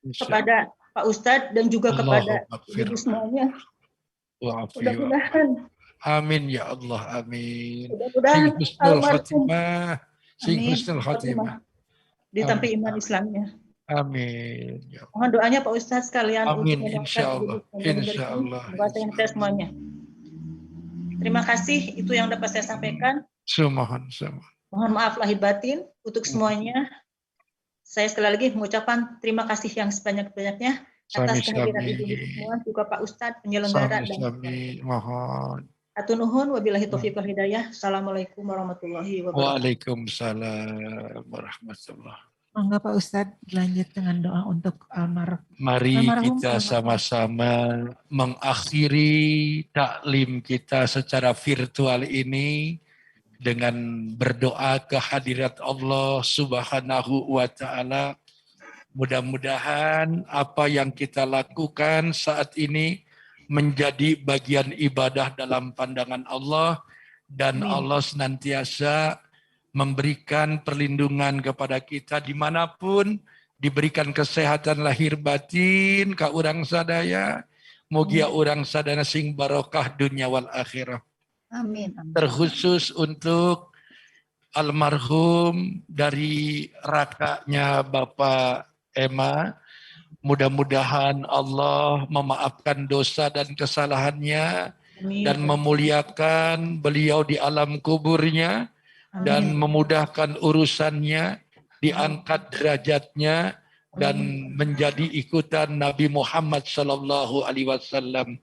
kepada Pak Ustadz dan juga kepada ibu semuanya. Mudah-mudahan. Amin ya Allah, amin. Mudah-mudahan husnul khatimah. Ditampi iman Islamnya. Amin. Mohon doanya Pak Ustadz sekalian. Amin, insyaallah. Insyaallah. Kita semuanya. Terima kasih, itu yang dapat saya sampaikan. Mohon maaf lahir batin untuk semuanya. Saya sekali lagi mengucapkan terima kasih yang sebanyak-banyaknya atas kehadiran ibu semua, juga Pak Ustadz penyelenggara dan mohon. Atur nuhun, wabillahi taufiq wal hidayah. Assalamualaikum warahmatullahi wabarakatuh. Waalaikumsalam warahmatullahi. Monggo Pak Ustadz lanjut dengan doa untuk almarhum. Mari kita sama-sama mengakhiri taklim kita secara virtual ini dengan berdoa ke hadirat Allah Subhanahu wa Ta'ala. Mudah-mudahan apa yang kita lakukan saat ini menjadi bagian ibadah dalam pandangan Allah, dan Allah senantiasa memberikan perlindungan kepada kita dimanapun, diberikan kesehatan lahir batin ka urang sadaya, mugia urang sadana sing barokah dunia wal akhirah. Amin. Terkhusus untuk almarhum dari rakanya Bapak Emma, mudah-mudahan Allah memaafkan dosa dan kesalahannya. Amin. Dan memuliakan beliau di alam kuburnya. Amin. Dan memudahkan urusannya, diangkat derajatnya, dan menjadi ikutan Nabi Muhammad sallallahu alaihi wasallam.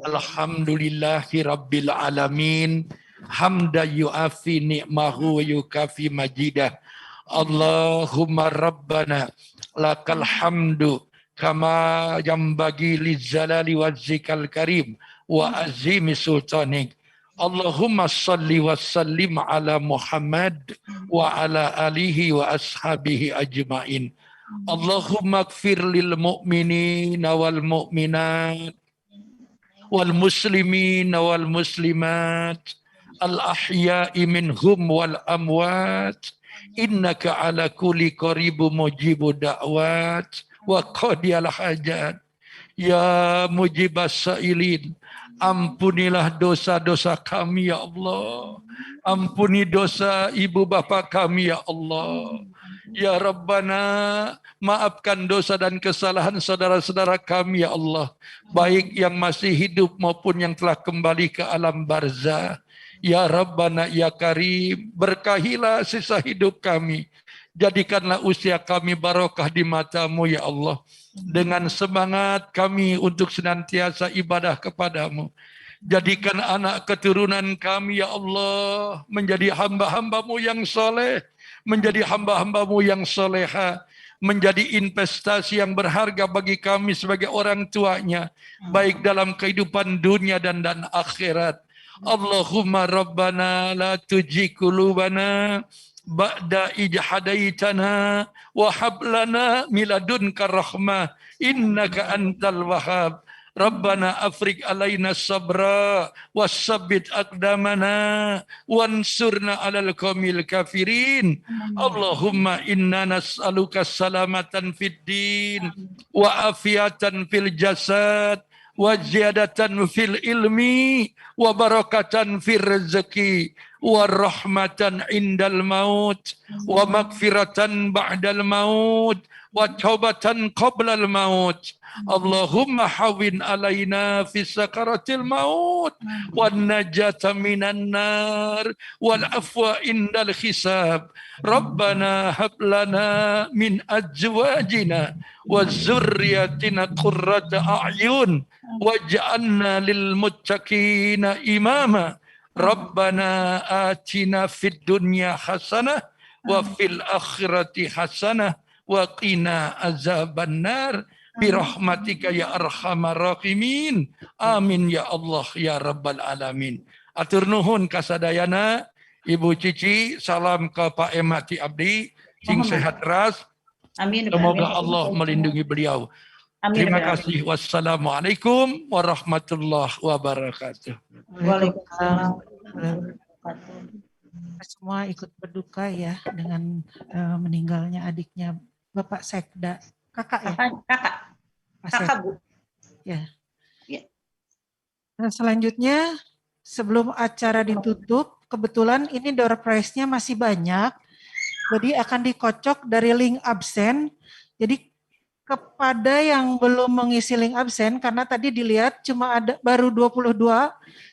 Alhamdulillahi rabbil alamin, hamda yu'afi ni'mahu wa yukafi majidah. Allahumma rabbana lakal hamdu kama yambagi lizzalali wazzikal karim wa azimi sultanik. Allahumma salli wa sallim ala Muhammad wa ala alihi wa ashabihi ajma'in. Allahumma gfir lil mu'minina wal mu'minat wal muslimina wal muslimat al ahya'i minhum wal amwat. Innaka ala kulli qaribu mujibu da'wat wa qadiyal hajat. Ya mujibas sa'ilin, ampunilah dosa-dosa kami ya Allah. Ampuni dosa ibu bapak kami ya Allah. Ya Rabbana, maafkan dosa dan kesalahan saudara-saudara kami ya Allah, baik yang masih hidup maupun yang telah kembali ke alam barzah. Ya Rabbana ya Karim, berkahilah sisa hidup kami. Jadikanlah usia kami barokah di mata-Mu ya Allah. Dengan semangat kami untuk senantiasa ibadah kepadamu. Jadikan anak keturunan kami ya Allah menjadi hamba-hamba-Mu yang soleh, menjadi hamba-hamba-Mu yang soleha, menjadi investasi yang berharga bagi kami sebagai orang tuanya, baik dalam kehidupan dunia dan akhirat. Allahumma rabbana la tujzi qulubana ba'da idh hadaitana wa hab lana min ladunka rahmah innaka antal wahhab. Rabbana afriq alaina sabra wasabbit aqdamana wansurna alal qaumil kafirin. Allahumma inna nas'aluka salamatan fid din wa afiatan fil jasad wa ziyadatan fil ilmi wa barakatan fil rezeki wa rahmatan indal maut wa magfiratan ba'dal maut wa taubatan qablal maut. Allahumma hawin alaina fi sakaratil maut wan najata minan nar wal afwa indal hisab. Rabbana hab lana min azwajina wa zurriyatina qurrata a'yun waj'alna lil muttaqina imama. Rabbana atina fid dunya hasanah wa fil akhirati hasanah wa qina azabannar birahmatika ya arhamar rahimin. Amin ya Allah ya rabbal alamin. Atur nuhun kasadayana Ibu Cici, salam ke Pak Emati Abdi, sing sehat ras. Amin. Semoga Allah melindungi beliau. Amin. Terima kasih. Wassalamualaikum warahmatullahi wabarakatuh. Waalaikumsalam. Semua ikut berduka ya dengan meninggalnya adiknya Bapak Sekda. Kakak ya? Kakak Bu. Ya. Ya. Nah, selanjutnya sebelum acara ditutup, kebetulan ini door prize-nya masih banyak. Jadi akan dikocok dari link absen. Jadi kepada yang belum mengisi link absen, karena tadi dilihat cuma ada baru 22,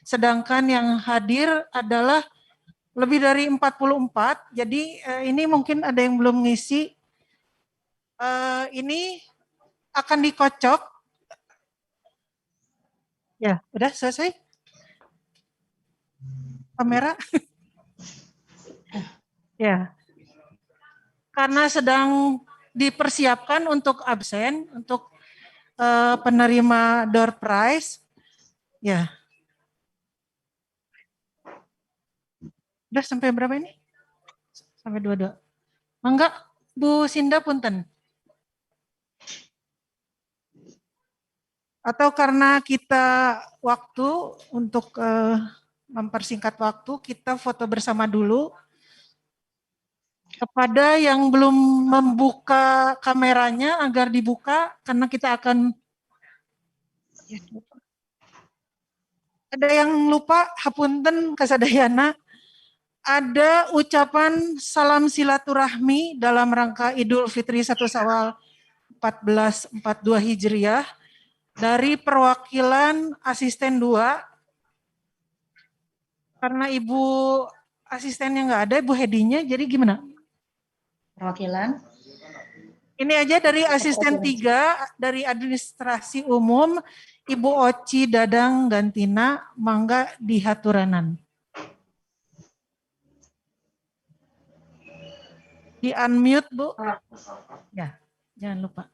sedangkan yang hadir adalah lebih dari 44. Jadi ini mungkin ada yang belum ngisi. Ini akan dikocok. Ya, udah selesai? Kamera? Ya. Karena sedang dipersiapkan untuk absen, untuk penerima door prize. Ya. Udah sampai berapa ini? Sampai 22. Enggak, Bu Sinda punten. Atau karena kita waktu untuk mempersingkat waktu, kita foto bersama dulu. Kepada yang belum membuka kameranya agar dibuka, karena kita akan ada yang lupa, hapunten kasadayana, ada ucapan salam silaturahmi dalam rangka Idul Fitri 1 Syawal 1442 Hijriah dari perwakilan asisten 2. Karena Ibu asistennya nggak ada, Ibu Hedinya, jadi gimana? Perwakilan? Ini aja dari asisten 3, dari administrasi umum, Ibu Oci Dadang Gantina, mangga dihaturanan. Di unmute, Bu. Ya, jangan lupa.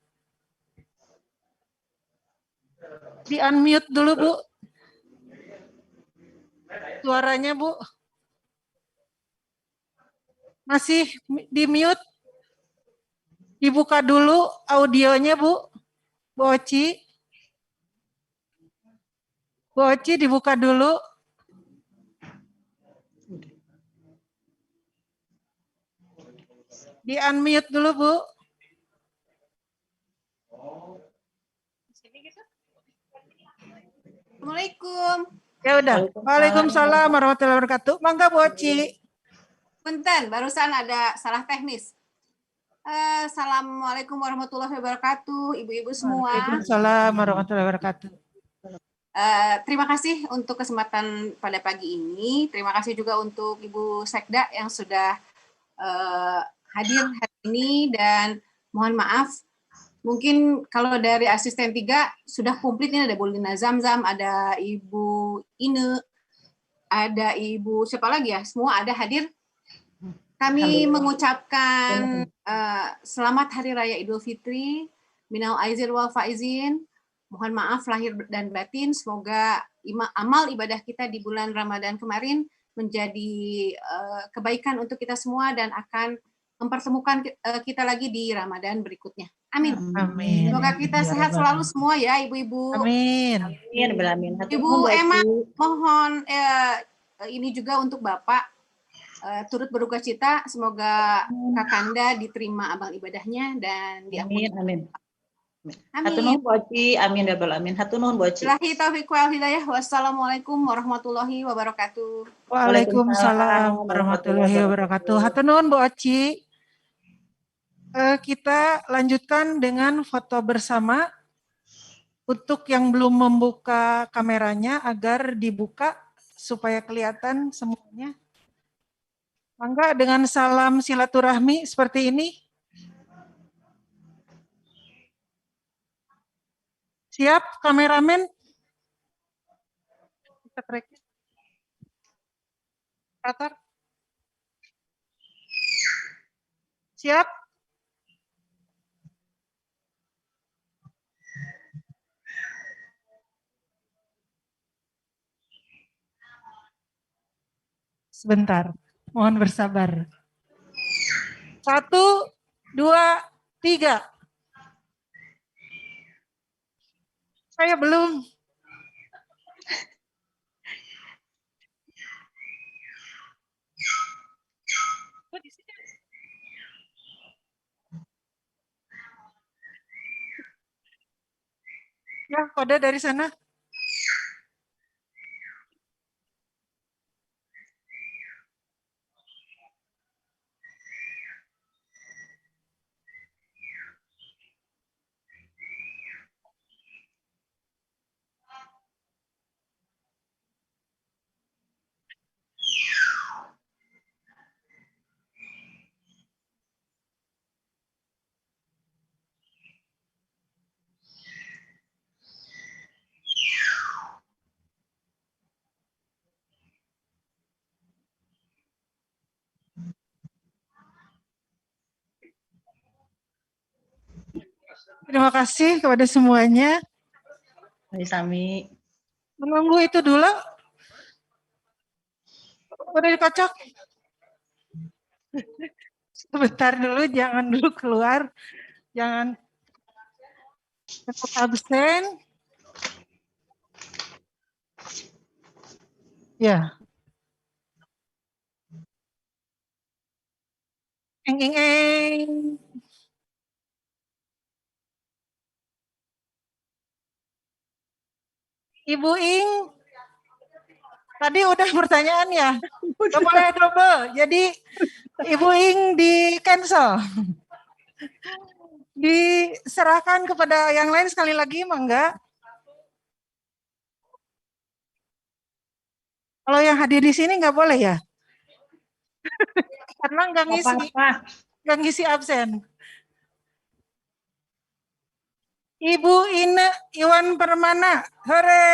Di unmute dulu, Bu. Suaranya, Bu. Masih di mute. Dibuka dulu audionya, Bu. Bu Oci. Bu Oci dibuka dulu. Di unmute dulu, Bu. Assalamualaikum. Ya udah. Waalaikumsalam warahmatullahi wabarakatuh. Mangga Bu Oci. Punten, barusan ada salah teknis. Assalamualaikum warahmatullahi wabarakatuh, ibu-ibu semua. Waalaikumsalam warahmatullahi wabarakatuh. Terima kasih untuk kesempatan pada pagi ini. Terima kasih juga untuk Ibu Sekda yang sudah hadir hari ini, dan mohon maaf, mungkin kalau dari asisten 3 sudah komplit, ini ada Bu Lina Zamzam, ada Ibu Ine, ada Ibu siapa lagi ya, semua ada hadir. Kami mengucapkan selamat Hari Raya Idul Fitri, minal aizin wal faizin, mohon maaf lahir dan batin, semoga amal ibadah kita di bulan Ramadan kemarin menjadi kebaikan untuk kita semua dan akan mempertemukan kita lagi di Ramadan berikutnya. Amin. Amin. Semoga kita sehat selalu semua ya, ibu-ibu. Amin. Amin. Ibu Emma, mohon ini juga untuk Bapak, turut berduka cita, semoga Kakanda diterima amal ibadahnya dan diampuni. Amin. Hatur nuhun Bu Oci, amin ya rabbal alamin. Hatur nuhun Bu Oci. Billahi taufiq wal hidayah. Wassalamualaikum warahmatullahi wabarakatuh. Waalaikumsalam warahmatullahi wabarakatuh. Hatur nuhun Bu Oci. Kita lanjutkan dengan foto bersama. Untuk yang belum membuka kameranya agar dibuka supaya kelihatan semuanya. Mangga dengan salam silaturahmi seperti ini. Siap kameramen? Kita track. Operator. Siap? Sebentar, mohon bersabar. 1, 2, 3. Saya belum. Ya, kode dari sana. Terima kasih kepada semuanya. Sami. Menunggu itu dulu. Udah dikocok. Sebentar dulu, jangan dulu keluar. Jangan tetap absen. Ya. Eng. Ibu Ing, tadi udah pertanyaan ya? Gak boleh double, jadi Ibu Ing di cancel. Diserahkan kepada yang lain sekali lagi, mangga. Kalau yang hadir di sini nggak boleh ya? Karena nggak ngisi absen. Ibu Ina Iwan Permana, hore.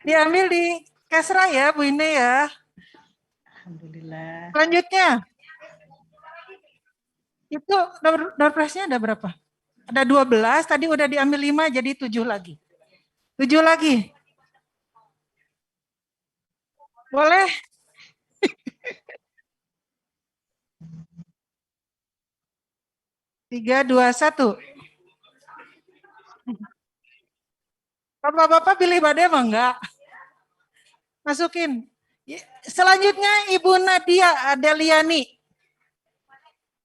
Diambil di Kesra ya, Bu Ina ya. Alhamdulillah. Selanjutnya, itu door prize-nya ada berapa? Ada 12, tadi udah diambil 5, jadi 7 lagi. 7 lagi. Boleh? Tiga, 2, 1. Bapak-bapak pilih badai mah enggak? Masukin. Selanjutnya Ibu Nadia Adeliani.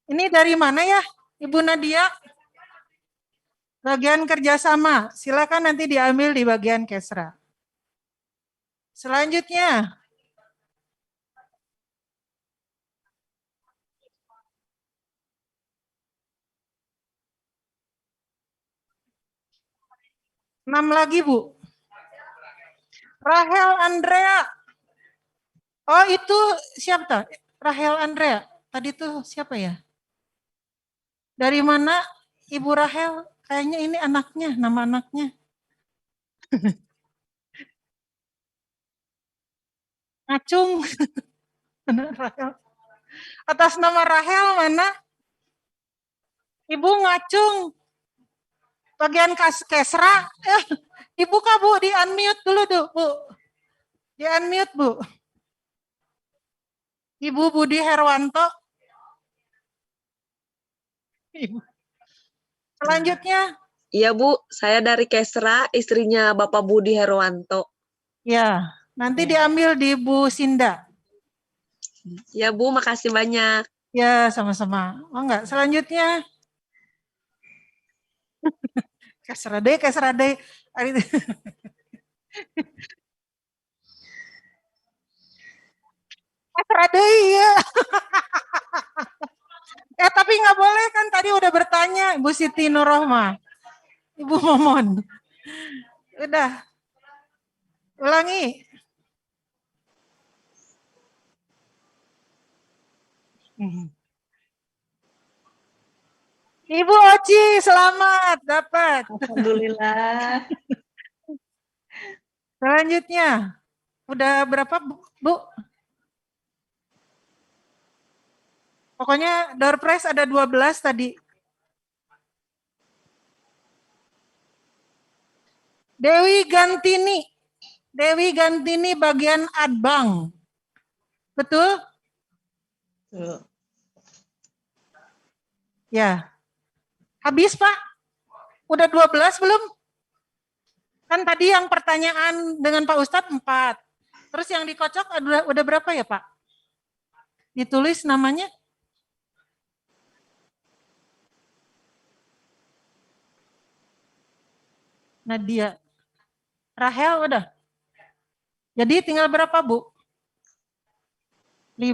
Ini dari mana ya, Ibu Nadia? Bagian kerjasama. Silakan nanti diambil di bagian Kesra. Selanjutnya. Enam lagi, Bu. Rahel Andrea. Oh, itu siapa? Rahel Andrea. Tadi tuh siapa ya? Dari mana Ibu Rahel? Kayaknya ini anaknya, nama anaknya. Ngacung. Atas nama Rahel mana? Ibu Ngacung. Bagian Kesra. Dibuka, Bu, di unmute dulu, Bu. Di unmute, Bu. Ibu Budi Herwanto. Selanjutnya. Iya, Bu, saya dari Kesra, istrinya Bapak Budi Herwanto. Ya, nanti diambil di Bu Sinda. Ya, Bu, makasih banyak. Ya, sama-sama. Oh enggak, selanjutnya. Kesrade. Kesrade ya. Tapi nggak boleh kan, tadi udah bertanya Ibu Siti Nurrohmah, Ibu Momon. Udah. Ulangi. Ibu Oci, selamat dapat. Alhamdulillah. Selanjutnya, udah berapa Bu? Pokoknya door prize ada 12 tadi. Dewi Gantini bagian Adbang. Betul? Betul. Ya. Habis, Pak? Udah 12 belum? Kan tadi yang pertanyaan dengan Pak Ustadz 4. Terus yang dikocok udah berapa ya, Pak? Ditulis namanya? Nadia. Rahel udah. Jadi tinggal berapa, Bu? 5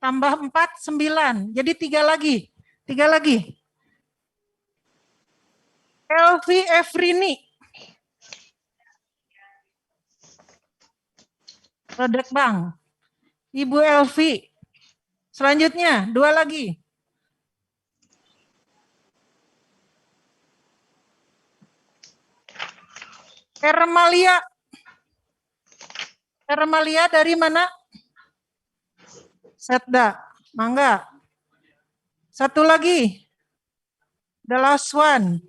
tambah 4, 9. Jadi 3 lagi. 3 lagi. Elvi Efrini. Produk Bank. Ibu Elvi. Selanjutnya, 2 lagi. Ermalia. Ermalia dari mana? Setda. Mangga. 1 lagi. The last one.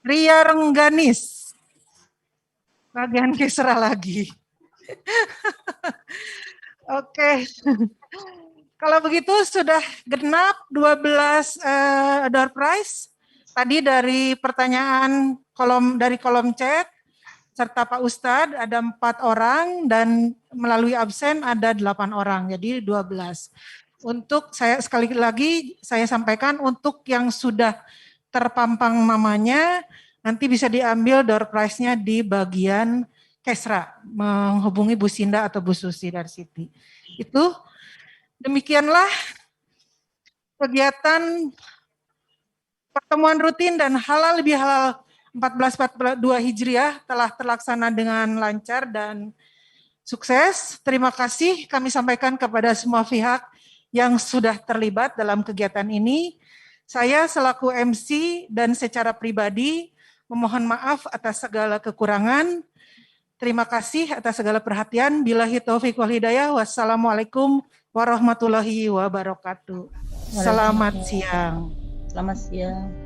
Ria Rengganis. Bagian Kisra lagi. Oke. Kalau begitu sudah genap 12 door prize. Tadi dari pertanyaan dari kolom chat serta Pak Ustadz ada 4 orang dan melalui absen ada 8 orang. Jadi 12. Untuk saya sekali lagi saya sampaikan untuk yang sudah terpampang namanya nanti bisa diambil door prize-nya di bagian Kesra menghubungi Bu Sinda atau Bu Susi dari Siti. Itu demikianlah kegiatan pertemuan rutin dan halal lebih halal 1442 Hijriah telah terlaksana dengan lancar dan sukses. Terima kasih kami sampaikan kepada semua pihak yang sudah terlibat dalam kegiatan ini. Saya selaku MC dan secara pribadi memohon maaf atas segala kekurangan. Terima kasih atas segala perhatian. Billahi taufiq wal hidayah. Wassalamualaikum warahmatullahi wabarakatuh. Selamat siang. Selamat siang.